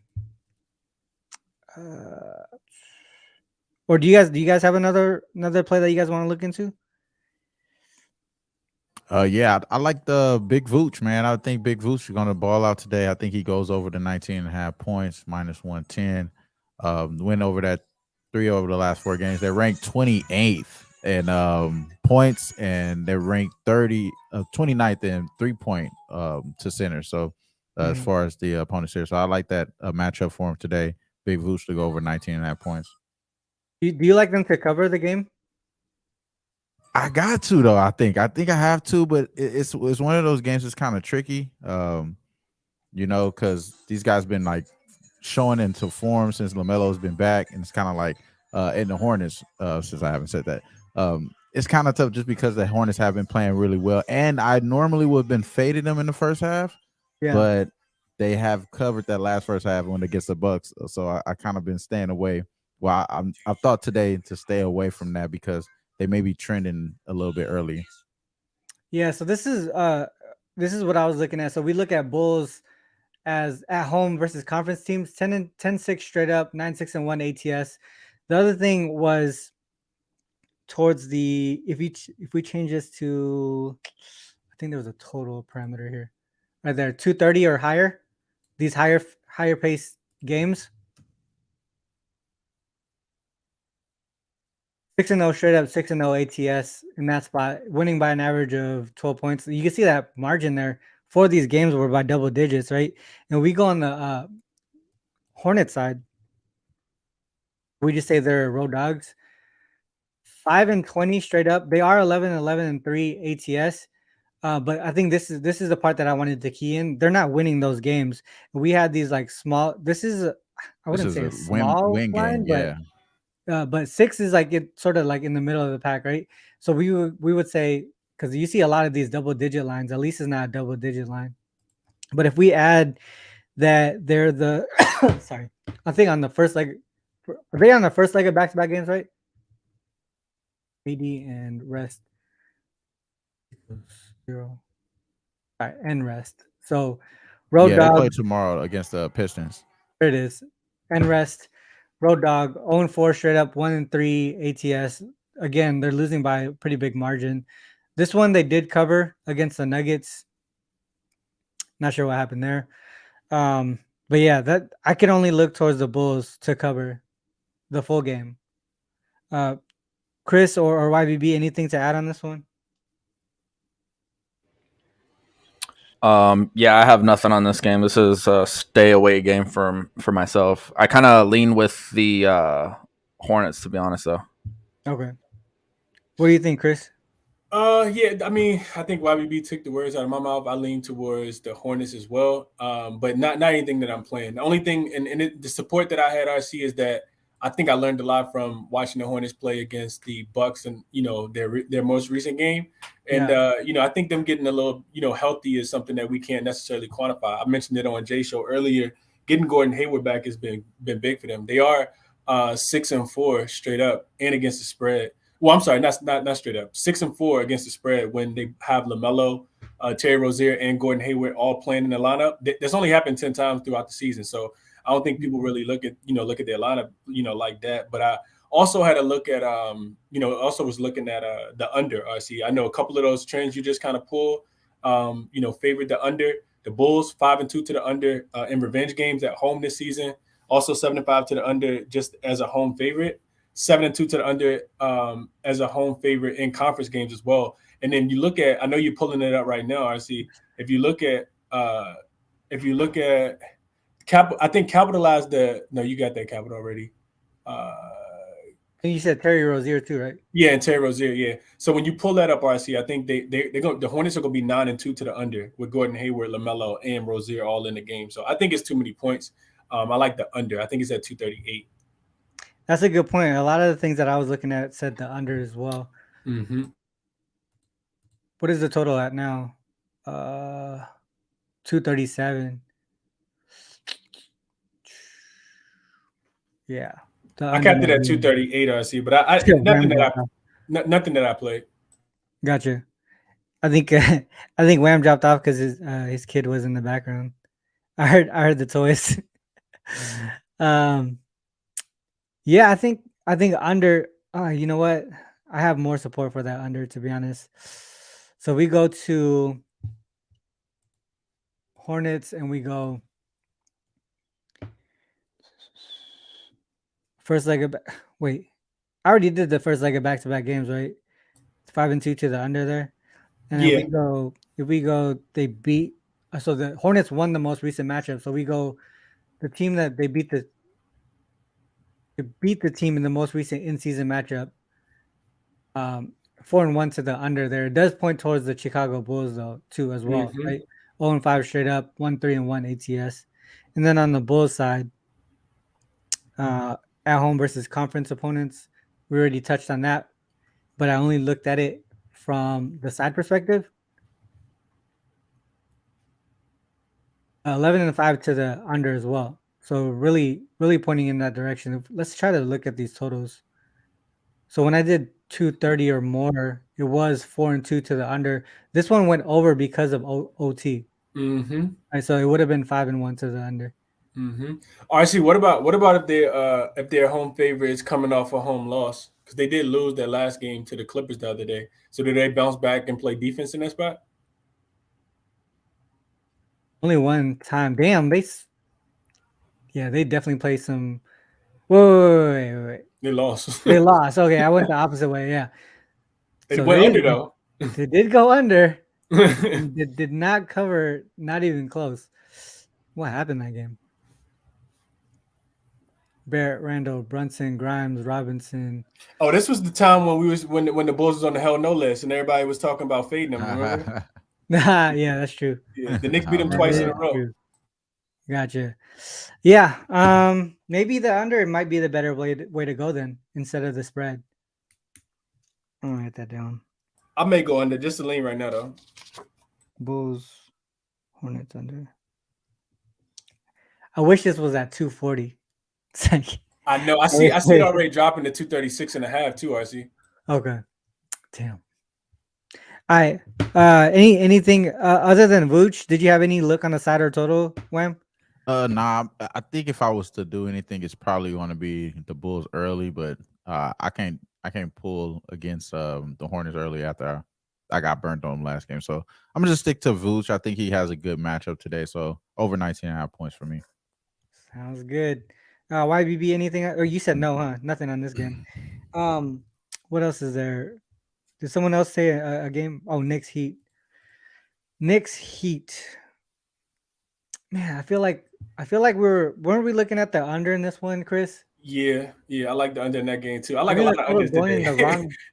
Or do you guys have another play that you guys want to look into? Yeah, I like the Big Vooch, man. I think Big Vooch is going to ball out today. I think he goes over the 19.5 points, minus 110. Win over that 3 over the last 4 games. They're ranked 28th in points, and they're ranked 29th in 3-point to center. So as far as the opponents here, so I like that matchup for him today. Big Vooch to go over 19.5 points. Do you like them to cover the game? I got to though. I think I have to, but it's one of those games that's kind of tricky. Because these guys been like showing into form since LaMelo's been back, and it's kind of like in the Hornets. Since I haven't said that, it's kind of tough just because the Hornets have been playing really well, and I normally would have been fading them in the first half, but they have covered that last first half when it gets the Bucks. So I kind of been staying away. Well, I thought today to stay away from that because they may be trending a little bit early. Yeah, so this is what I was looking at. So we look at Bulls as at home versus conference teams, 10-6 straight up, 9-6-1 ATS. The other thing was towards the if we change this to, I think there was a total parameter here. Right there, 230 or higher. These higher pace games. 6-0 straight up, 6-0 ATS, and that's by winning by an average of 12 points. You can see that margin there for these games were by double digits, right? And we go on the Hornet side. We just say they're road dogs. 5-20 straight up. They are 11-11-3 ATS. But I think this is the part that I wanted to key in. They're not winning those games. We had these like small. This is I wouldn't say a small win line, game, yeah. But 6 is like it sort of like in the middle of the pack, right? So we would say, because you see a lot of these double digit lines, at least it's not a double digit line. But if we add that they're the sorry, I think on the first leg, are they on the first leg of back-to-back games, right? AD and rest 0. All right, and rest. So road dog. They play tomorrow against the Pistons. There it is. And rest. Road dog, 0-4 straight up, 1-3 ATS. Again, they're losing by a pretty big margin. This one they did cover against the Nuggets. Not sure what happened there. But yeah, that I can only look towards the Bulls to cover the full game. Chris or YBB, anything to add on this one? Yeah, I have nothing on this game. This is a stay away game for myself. I kind of lean with the Hornets, to be honest, though. Okay. What do you think, Chris? Yeah, I mean, I think YBB took the words out of my mouth. I lean towards the Hornets as well, but not anything that I'm playing. The only thing, and the support that I had, RC, is that I think I learned a lot from watching the Hornets play against the Bucks and, their most recent game. And, I think them getting a little, healthy is something that we can't necessarily quantify. I mentioned it on Jay's show earlier. Getting Gordon Hayward back has been big for them. They are 6-4 straight up and against the spread. Well, I'm sorry, not straight up. 6-4 against the spread when they have LaMelo, Terry Rozier, and Gordon Hayward all playing in the lineup. That's only happened 10 times throughout the season. So I don't think people really look at their lineup, like that. But I also had a look at, also was looking at the under. RC. I know a couple of those trends you just kind of pull, favored the under. The Bulls 5-2 to the under in revenge games at home this season. Also 7-5 to the under just as a home favorite. 7-2 to the under as a home favorite in conference games as well. And then you look at, I know you're pulling it up right now, RC. If you look at I think capitalize no, you got that capital already. And you said Terry Rozier too, right? Yeah, and Terry Rozier, yeah. So when you pull that up, RC, I think the Hornets are gonna be 9-2 to the under with Gordon Hayward, LaMelo, and Rozier all in the game. So I think it's too many points. I like the under. I think it's at 238. That's a good point. A lot of the things that I was looking at said the under as well. Mm-hmm. What is the total at now? 237. Yeah. I capped it at 238 RC, but I nothing that I played. Gotcha. I think Wham dropped off because his kid was in the background. I heard the toys. Yeah, I think under. You know what? I have more support for that under, to be honest. So we go to Hornets and we go first leg of. Wait, I already did the first leg of back-to-back games, right? 5-2 to the under there, and then if we go, they beat. So the Hornets won the most recent matchup. So we go, the team that they beat the team in the most recent in-season matchup. 4-1 to the under there. It does point towards the Chicago Bulls though too as well, right? 0-5 straight up, 1-3-1 ATS, and then on the Bulls side, at home versus conference opponents, we already touched on that, but I only looked at it from the side perspective. 11-5 to the under as well. So really pointing in that direction. Let's try to look at these totals. So when I did 230 or more, it was 4-2 to the under. This one went over because of OT. Right, so it would have been 5-1 to the under. RC, what about if their home favorites coming off a home loss? Because they did lose their last game to the Clippers the other day. So do they bounce back and play defense in that spot? Only one time. Damn, they definitely played some. Wait. They lost. They lost. Okay, I went the opposite way. Yeah. They went under though. They did go under. They did not cover. Not even close. What happened that game? Barrett, Randall, Brunson, Grimes, Robinson. Oh, this was the time when the Bulls was on the hell no list and everybody was talking about fading them. Remember? Yeah, that's true. Yeah, the Knicks beat them twice in a row. True. Gotcha. Yeah. Maybe the under might be the better way to go then instead of the spread. I'm gonna write that down. I may go under just to lean right now though. Bulls, Hornets under. I wish this was at 240. I know. I see it already dropping to 236.5 too, RC. Okay. Damn. All right. Anything other than Vooch? Did you have any look on the side or total, Wham? Nah. I think if I was to do anything, it's probably going to be the Bulls early, but I can't pull against the Hornets early after I got burnt on them last game. So I'm gonna just stick to Vooch. I think he has a good matchup today. So over 19.5 points for me. Sounds good. YBB, anything? Or you said no, huh? Nothing on this game. What else is there? Did someone else say a game? Oh, Knicks Heat. Man, I feel like weren't we looking at the under in this one, Chris? Yeah, I like the under in that game too. I like a lot of unders today.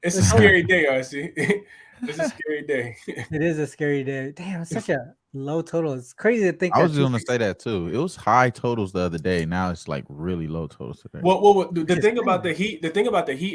It's a scary day, RC. It's a scary day. It is a scary day. Damn, it's such a low total. It's crazy to think. I was going to say that too. It was high totals the other day. Now it's like really low totals today. Well, the thing about the Heat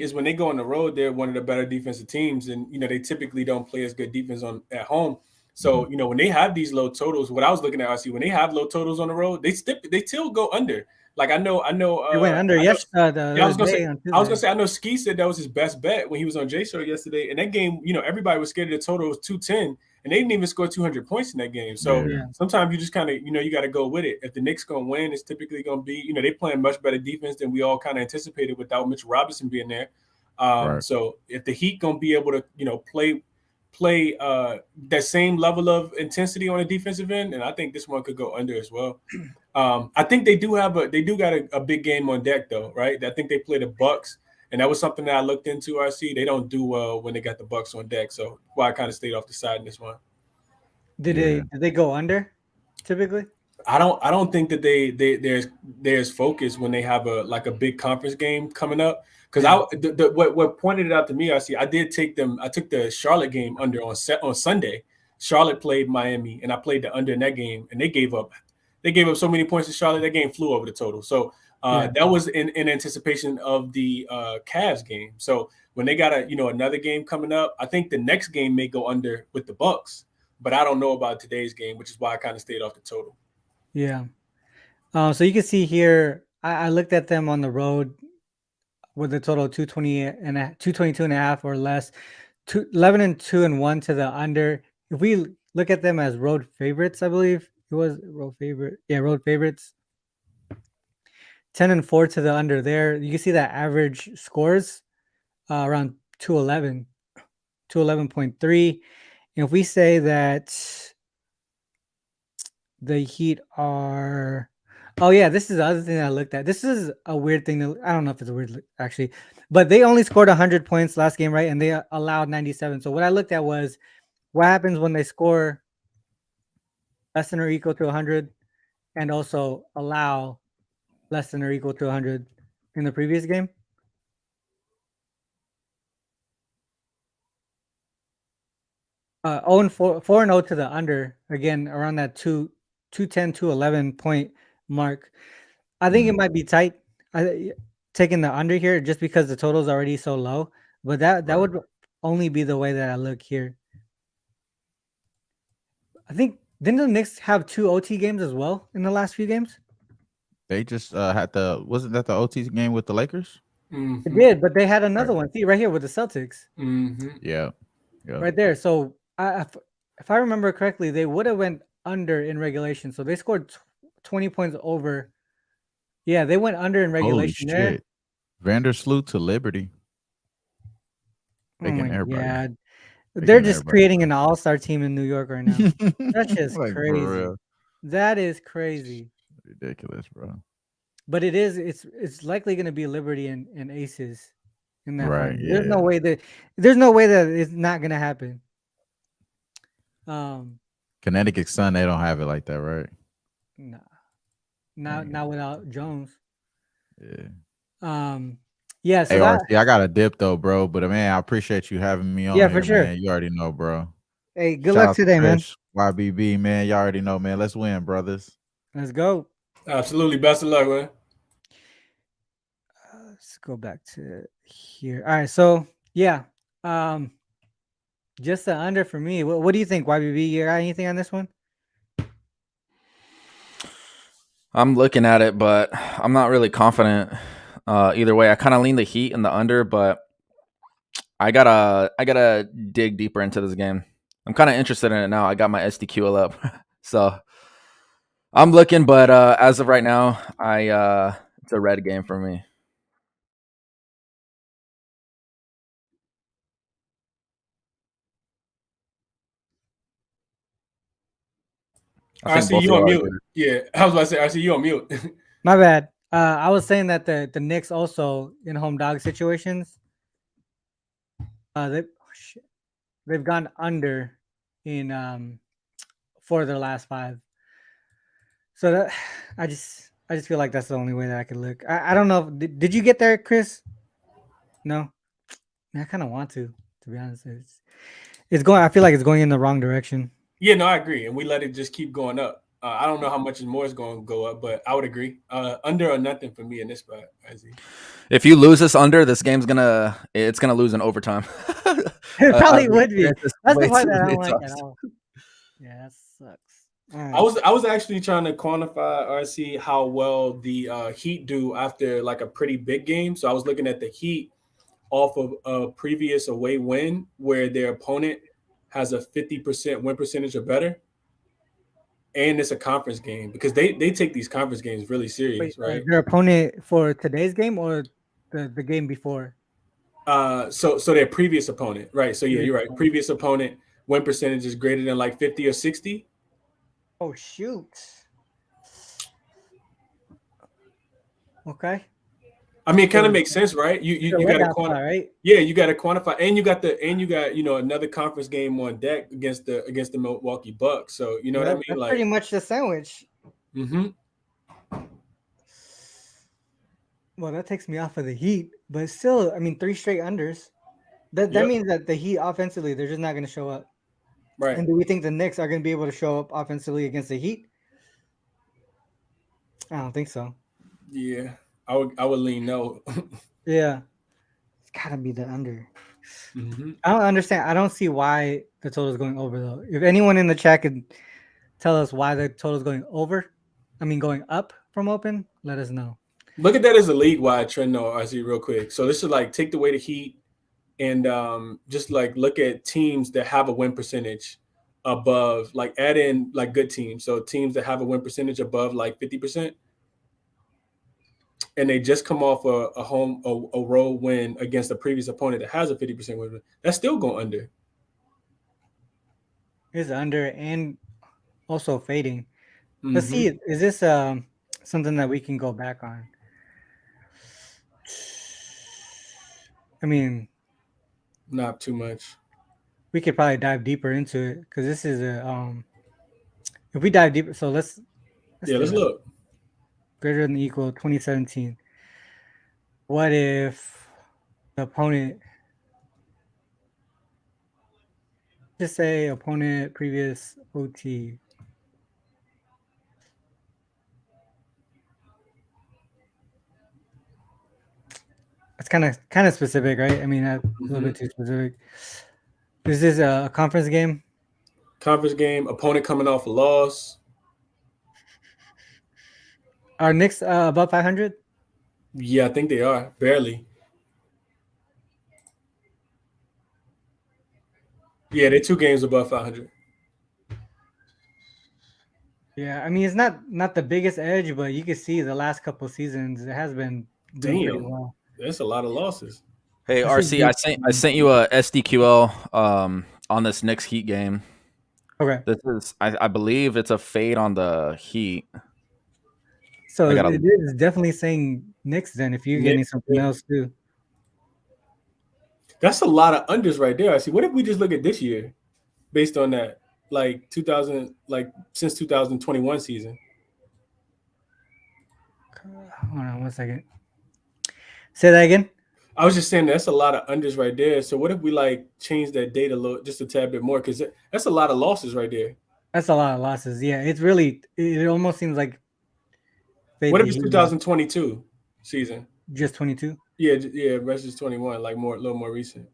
is when they go on the road, they're one of the better defensive teams, and they typically don't play as good defense at home. So when they have these low totals, what I was looking at, RC, when they have low totals on the road, they still go under. Like I know. It went under yesterday. I was gonna say I know Ski said that was his best bet when he was on Jay Show yesterday. And that game, everybody was scared of the total was 210, and they didn't even score 200 points in that game. So sometimes you just kind of you got to go with it. If the Knicks gonna win, it's typically gonna be they playing much better defense than we all kind of anticipated without Mitchell Robinson being there. So if the Heat gonna be able to play that same level of intensity on the defensive end, and I think this one could go under as well. I think they got a big game on deck though, right? I think they play the Bucks, and that was something that I looked into. RC, they don't do well when they got the Bucks on deck, so why I kind of stayed off the side in this one. Did they go under typically? I don't think that there's focus when they have a big conference game coming up. Because what pointed it out to me, I did take them. I took the Charlotte game under on Sunday. Charlotte played Miami, and I played the under in that game, and they gave up so many points to Charlotte. That game flew over the total. So that was in anticipation of the Cavs game. So when they got another game coming up, I think the next game may go under with the Bucks. but I don't know about today's game, which is why I kind of stayed off the total. Yeah. So you can see here, I looked at them on the road with a total of 222 and a half or less, 11-2-1 to the under. If we look at them as road favorites, I believe it was road favorite. Yeah, road favorites. 10-4 to the under there. You can see that average scores around 211, 211.3. And if we say that the Heat are, oh yeah, this is the other thing that I looked at. This is a weird thing. I don't know if it's a weird actually, but they only scored 100 points last game, right? And they allowed 97. So what I looked at was what happens when they score less than or equal to 100 and also allow less than or equal to 100 in the previous game. Oh, and 4-0 to the under, again around that 210 211 point mark. I think it might be tight. Taking the under here just because the total is already so low, but that would only be the way that I look here. I think didn't the Knicks have 2 OT games as well in the last few games? They just had wasn't that the OT game with the Lakers? It did, but they had another one. See right here with the Celtics. Yeah. Right there. So if I remember correctly, they would have went under in regulation. So they scored 20 points over. Yeah, they went under in regulation. Holy shit. Vandersloot to Liberty. Oh my everybody. God. They're just creating an all-star team in New York right now. That's just Like, crazy. That is crazy. Ridiculous, bro. But it's likely going to be Liberty and Aces in that right. final. Yeah. There's no way that it's not going to happen. Connecticut Sun, they don't have it like that, right? Nah. Not without Jones. Yeah. Yeah. So RC, I got a dip though, bro. But man, I appreciate you having me on. Yeah, here, for sure. Man. You already know, bro. Hey, good luck today, man. YBB, man. You already know, man. Let's win, brothers. Let's go. Absolutely. Best of luck, man. Let's go back to here. All right. So yeah. Just the under for me. What do you think, YBB? You got anything on this one? I'm looking at it, but I'm not really confident. Either way, I kind of lean the Heat and the under, but I gotta dig deeper into this game. I'm kind of interested in it now. I got my SDQL up, so I'm looking. But as of right now, it's a red game for me. I see you on mute. Yeah, I was about to say, I see you on mute. My bad. I was saying that the Knicks also in home dog situations, they've gone under in 4 of their last 5. So that I just feel like that's the only way that I could look. I don't know. Did you get there, Chris? No. I kind of want to be honest. It's going. I feel like it's going in the wrong direction. Yeah, no, I agree, and we let it just keep going up. I don't know how much more is going to go up, but I would agree. Under or nothing for me in this spot. If you lose this under, this game's gonna lose in overtime. It probably would be. That's the part that I don't like at all. Yeah, that sucks. I was actually trying to quantify or see how well the Heat do after like a pretty big game. So I was looking at the Heat off of a previous away win where their opponent has a 50% win percentage or better. And it's a conference game because they take these conference games really serious, right? Their opponent for today's game or the game before? So their previous opponent, right? So yeah, you're right. Previous opponent win percentage is greater than like 50 or 60. Oh shoot. Okay. I mean, it kind of makes sense, right? You got to quantify, right? Yeah, you got to quantify, and you got another conference game on deck against the Milwaukee Bucks. So you know what I mean? That's like pretty much the sandwich. Mm-hmm. Well, that takes me off of the Heat, but still, I mean, 3 straight unders. That means that the Heat offensively, they're just not going to show up. Right. And do we think the Knicks are going to be able to show up offensively against the Heat? I don't think so. Yeah, I would lean no. Yeah, it's got to be the under. I don't understand. I don't see why the total is going over though. If anyone in the chat could tell us why the total is going over, going up from open, let us know. Look at that as a league-wide trend, though, RC, real quick. So this is like take away the Heat and just like look at teams that have a win percentage above, like add in like good teams. So teams that have a win percentage above like 50%, and they just come off a road win against a previous opponent that has a 50% win. That's still going under. It's under and also fading. Let's see. Is this something that we can go back on? I mean, not too much. We could probably dive deeper into it because this is a if we dive deeper, so let's look. Greater than or equal 2017. What if the opponent, just say opponent previous OT? It's kind of specific, right? I mean, that's a little bit too specific. Is this a conference game? Conference game. Opponent coming off a loss. Are Knicks above 500? Yeah, I think they are. Barely. Yeah, they're 2 games above 500. Yeah, I mean, it's not the biggest edge, but you can see the last couple of seasons it has been doing pretty well. That's a lot of losses. Hey, RC, I sent you a SDQL on this Knicks Heat game. Okay. This is I believe it's a fade on the Heat. So it is definitely saying Knicks then if you're getting something else too. That's a lot of unders right there. I see. What if we just look at this year based on that? Like 2000, like since 2021 season. Hold on 1 second. Say that again. I was just saying that's a lot of unders right there. So what if we like change that data just a tad bit more? Because that's a lot of losses right there. That's a lot of losses. Yeah, it almost seems like. What if it's 2022 season? Just 22? Yeah, versus 21, like a little more recent.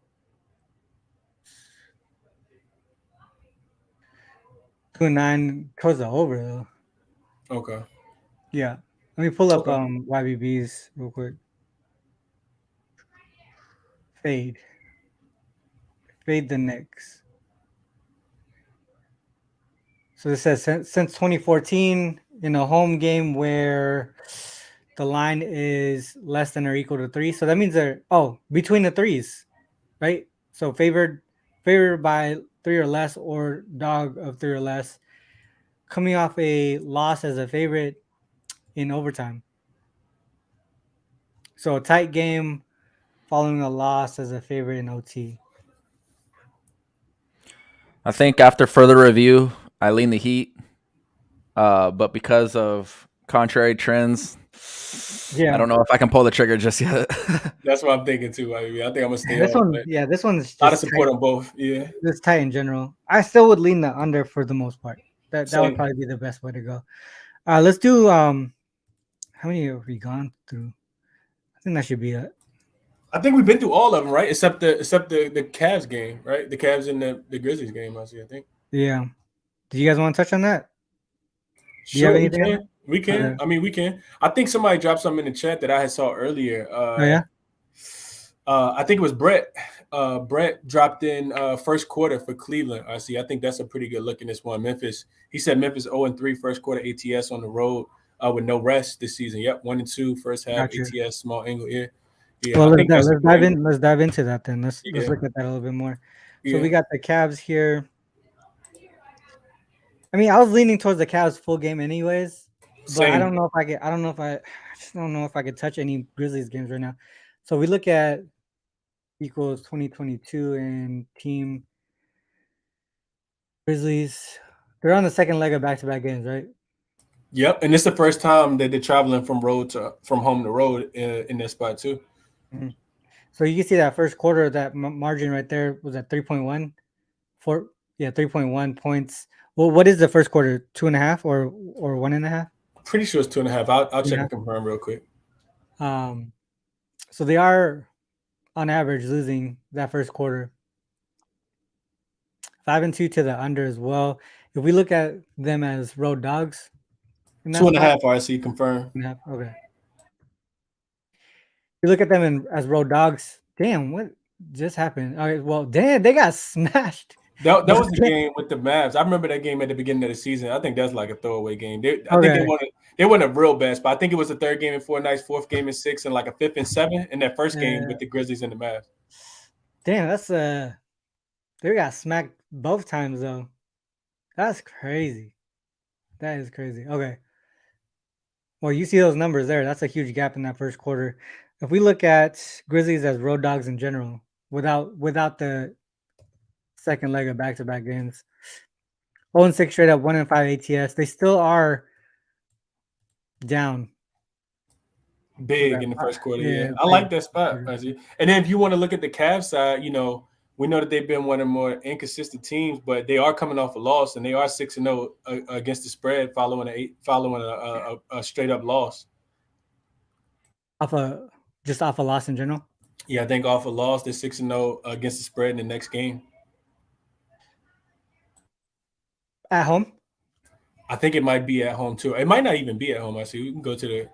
2-9 towards the over though. Okay. Yeah. Let me pull up YBBs real quick. Fade the Knicks. So this says since 2014 in a home game where the line is less than or equal to 3. So that means they're between the threes, right? So favored by 3 or less or dog of 3 or less, coming off a loss as a favorite in overtime. So a tight game following a loss as a favorite in OT. I think after further review, I lean the Heat. But because of contrary trends, I don't know if I can pull the trigger just yet. That's what I'm thinking too. I think I'm gonna stay this one. Yeah, this one's just a lot of support on both. Yeah, it's tight in general. I still would lean the under for the most part. That would probably be the best way to go. Let's do how many have we gone through? I think that should be it. I think we've been through all of them, right? Except the Cavs game, right? The Cavs and the Grizzlies game, I think. Yeah. Do you guys want to touch on that? Do you have anything? We can. I mean, we can. I think somebody dropped something in the chat that I had saw earlier. I think it was Brett. Brett dropped in first quarter for Cleveland. I think that's a pretty good look in this one. Memphis. He said Memphis 0-3 first quarter ATS on the road with no rest this season. Yep, 1-2 first half ATS small angle here. Yeah, well, let's dive in. Let's dive into that then. Let's look at that a little bit more. So we got the Cavs here. I mean, I was leaning towards the Cavs full game anyways, but I don't know if I just don't know if I could touch any Grizzlies games right now. So we look at equals 2022 and team Grizzlies. They're on the second leg of back-to-back games, right? Yep, and it's the first time that they're traveling from home to road in that spot too. Mm-hmm. So you can see that first quarter, that margin right there was at 3.1. 3.1 points. Well, what is the first quarter? 2.5 or 1.5? Pretty sure it's 2.5. I'll check and confirm real quick. So they are on average losing that first quarter. 5-2 to the under as well. If we look at them as road dogs, 2.5 RC confirmed. Okay. You look at them as road dogs. Damn, what just happened? All right, well, damn, they got smashed. That was the game with the Mavs. I remember that game at the beginning of the season. I think that's like a throwaway game. I think they won a real bad spot. I think it was the third game in 4 nights, fourth game in 6, and like a fifth and 7 in that first game with the Grizzlies and the Mavs. Damn, that's they got smacked both times though. That's crazy. That is crazy. Okay. Well, you see those numbers there. That's a huge gap in that first quarter. If we look at Grizzlies as road dogs in general, without the second leg of back-to-back games, 0-6 straight up, 1-5 ATS. They still are down big in the first quarter. Yeah. I like that spot. And then if you want to look at the Cavs side, we know that they've been one of the more inconsistent teams, but they are coming off a loss, and they are 6-0 against the spread following a straight up loss. Off a loss in general. Yeah, I think off a loss, they're 6-0 against the spread in the next game. At home? I think it might be at home too. It might not even be at home. I see. We can go to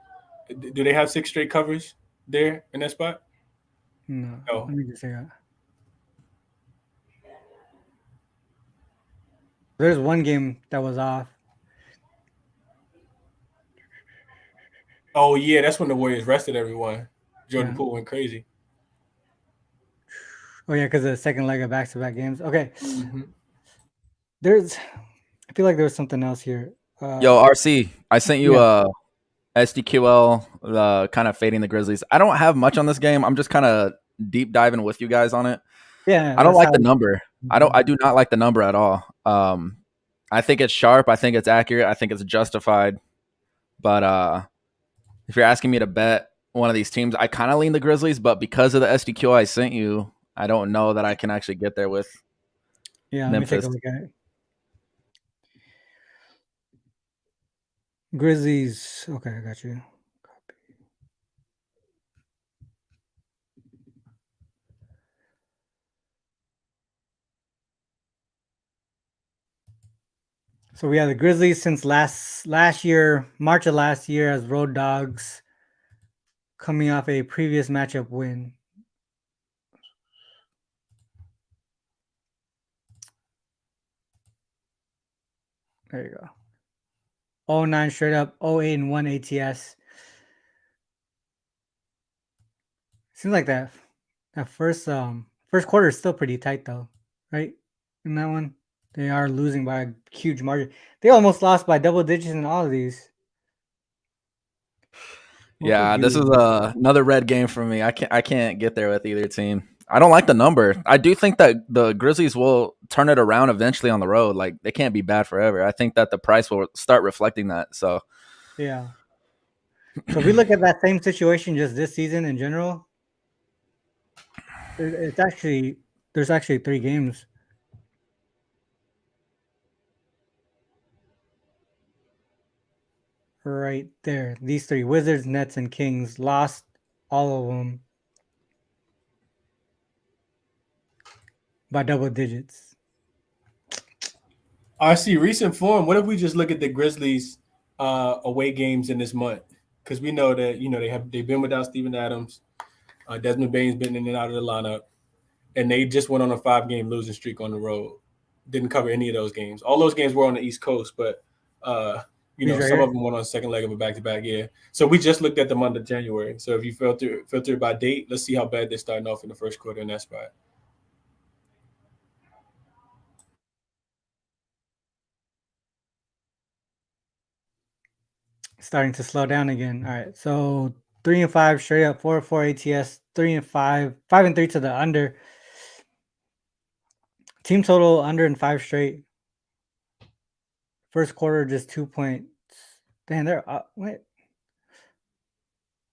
do they have 6 straight covers there in that spot? No. Let me just say that. There's one game that was off. Oh, yeah. That's when the Warriors rested everyone. Jordan Poole went crazy. Oh, yeah, because of the second leg of back-to-back games. Okay. Mm-hmm. I feel like there was something else here. Yo, RC, I sent you SDQL, kind of fading the Grizzlies. I don't have much on this game. I'm just kind of deep diving with you guys on it. Yeah. I don't like the number. I do not like the number at all. I think it's sharp. I think it's accurate. I think it's justified. But if you're asking me to bet one of these teams, I kind of lean the Grizzlies, but because of the SDQL I sent you, I don't know that I can actually get there with Memphis. Let me take a look at it. Grizzlies. Okay, I got you. Copy. So we have the Grizzlies since last year, March of last year, as road dogs, coming off a previous matchup win. There you go. 0-9 straight up, 0-8-1 ATS. Seems like that first quarter is still pretty tight though, right? In that one, they are losing by a huge margin. They almost lost by double digits in all of these. Yeah, this is another red game for me. I can't get there with either team. I don't like the number. I do think that the Grizzlies will turn it around eventually on the road. Like, they can't be bad forever. I think that the price will start reflecting that. So, yeah. So if we look at that same situation just this season in general, there's actually 3 games. Right there. These 3, Wizards, Nets, and Kings, lost all of them by double digits. RC, recent form. What if we just look at the Grizzlies away games in this month? Because we know that they've been without Steven Adams. Desmond Bane's been in and out of the lineup, and they just went on a 5-game losing streak on the road. Didn't cover any of those games. All those games were on the East Coast, but some of them went on the second leg of a back-to-back. Yeah. So we just looked at the month of January. So if you filter by date, let's see how bad they're starting off in the first quarter in that spot. Starting to slow down again. All right. So 3-5 straight up, 4-4 ATS, 3-5, 5-3 to the under. Team total under in 5 straight. First quarter, just 2 points. Damn, they're up. Wait.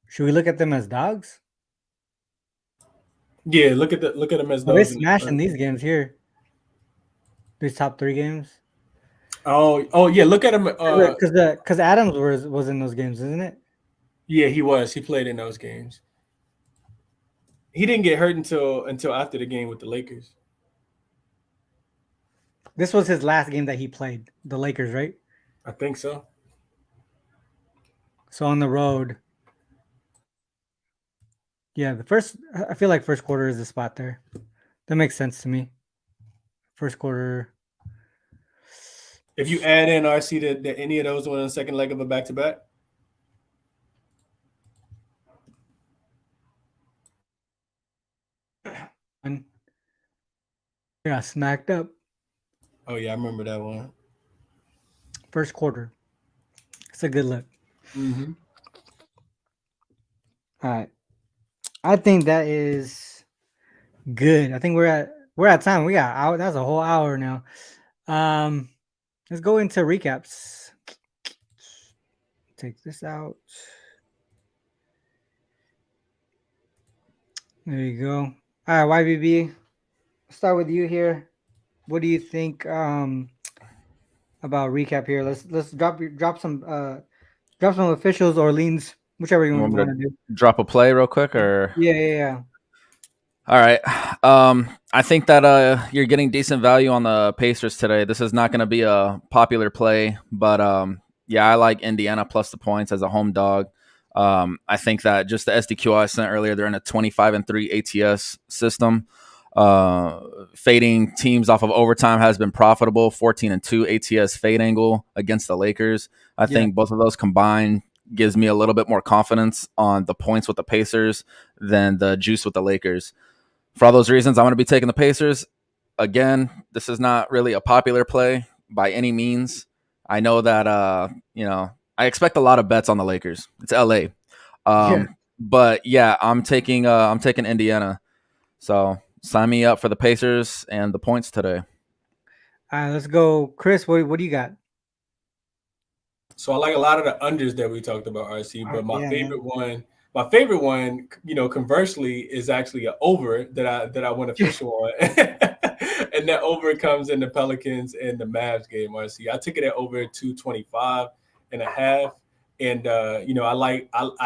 Should we look at them as dogs? Yeah, look at them as dogs. They're smashing these games here. These top 3 games. Oh yeah, look at him. Because Adams was in those games, isn't it? Yeah, he was. He played in those games. He didn't get hurt until after the game with the Lakers. This was his last game that he played, the Lakers, right? I think so. So on the road. Yeah, I feel like first quarter is the spot there. That makes sense to me. First quarter. If you add in RC that any of those were on the second leg of a back-to-back? Yeah, smacked up. Oh, yeah, I remember that one. First quarter. It's a good look. Mm-hmm. All right. I think that is good. I think we're at time. We got out. That's a whole hour now. Let's go into recaps. Take this out. There you go. All right, YBB. Start with you here. What do you think about recap here? Let's drop some officials or leans, whichever you want to do. Drop a play real quick, or yeah. All right. I think that you're getting decent value on the Pacers today. This is not going to be a popular play, but yeah, I like Indiana plus the points as a home dog. I think that just the SDQL I sent earlier, they're in a 25-3 ATS system. Fading teams off of overtime has been profitable. 14-2 ATS fade angle against the Lakers. I think both of those combined gives me a little bit more confidence on the points with the Pacers than the juice with the Lakers. For all those reasons, I'm going to be taking the Pacers. Again, this is not really a popular play by any means. I know that I expect a lot of bets on the Lakers. It's LA. But yeah, I'm taking Indiana. So sign me up for the Pacers and the points today. All right, let's go. Chris, what do you got? So I like a lot of the unders that we talked about, RC, but my favorite one, conversely, is actually an over that I went official on. And that over comes in the Pelicans and the Mavs game, RC. I took it at over 225.5. And I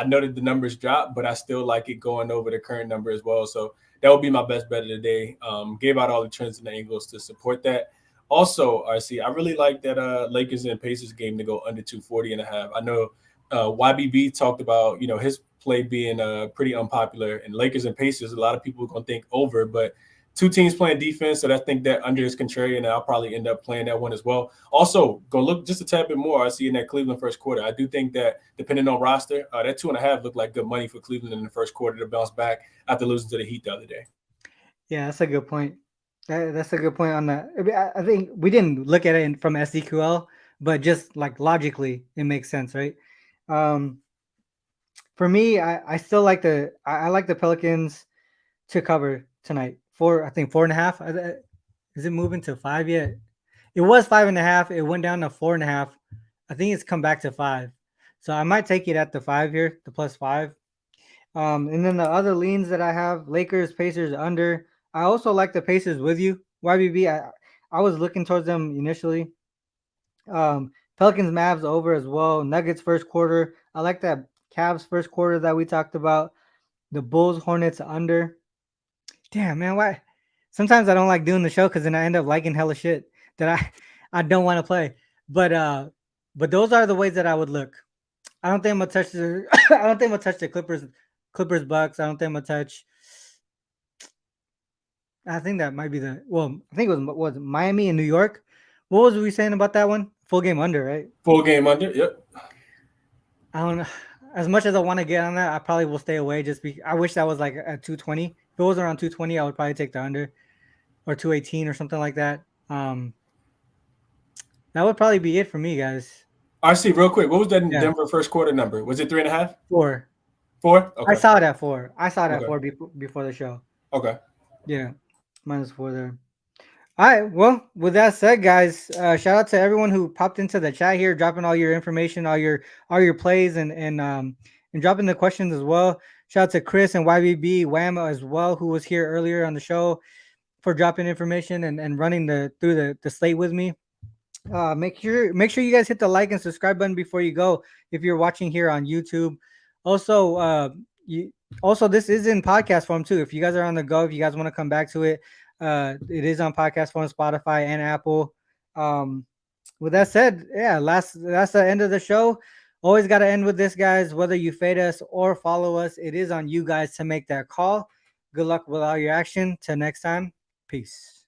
know that the numbers dropped, but I still like it going over the current number as well. So that would be my best bet of the day. Gave out all the trends and the angles to support that. Also, RC, I really like that Lakers and Pacers game to go under 240.5. I know YBB talked about, his play being pretty unpopular, and Lakers and Pacers, a lot of people are going to think over, but two teams playing defense, so I think that under is contrarian, and I'll probably end up playing that one as well. Also, go look just a tad bit more. I see in that Cleveland first quarter. I do think that depending on roster, that 2.5 looked like good money for Cleveland in the first quarter to bounce back after losing to the Heat the other day. Yeah, that's a good point. That's a good point on that. I think we didn't look at it from SDQL, but just like logically, it makes sense, right? For me, I still like I like the Pelicans to cover tonight. 4.5. Is it moving to 5 yet? It was 5.5. It went down to 4.5. I think it's come back to 5. So I might take it at the 5 here, the +5. And then the other leans that I have, Lakers, Pacers under. I also like the Pacers with you. YBB, I was looking towards them initially. Pelicans, Mavs over as well. Nuggets first quarter. I like that Cavs first quarter that we talked about. The Bulls, Hornets under. Damn, man, why? Sometimes I don't like doing the show because then I end up liking hella shit that I don't want to play. But those are the ways that I would look. I don't think I'm gonna touch the I don't think I'm gonna touch the Clippers Bucks. I don't think I'm gonna touch. I think that might be I think it was Miami and New York. What was we saying about that one? Full game under, right? Full game under, yep. I don't know. As much as I want to get on that, I probably will stay away. I wish that was like at 220. If it was around 220, I would probably take the under, or 218 or something like that. That would probably be it for me, guys. RC, real quick, what was that Denver first quarter number? Was it 3.5? 4. 4? Okay. I saw it at 4. I saw it at 4 before the show. Okay. Yeah, -4 there. All right. Well, with that said, guys, shout out to everyone who popped into the chat here, dropping all your information, all your plays, and dropping the questions as well. Shout out to Chris and YBB Wham as well, who was here earlier on the show, for dropping information and running through the slate with me. Make sure you guys hit the like and subscribe button before you go if you're watching here on YouTube. Also, you also, this is in podcast form too. If you guys are on the go, if you guys want to come back to it, it is on podcast form, Spotify and Apple. With that said, yeah, that's the end of the show. Always got to end with this, guys. Whether you fade us or follow us, it is on you guys to make that call. Good luck with all your action. Till next time, peace.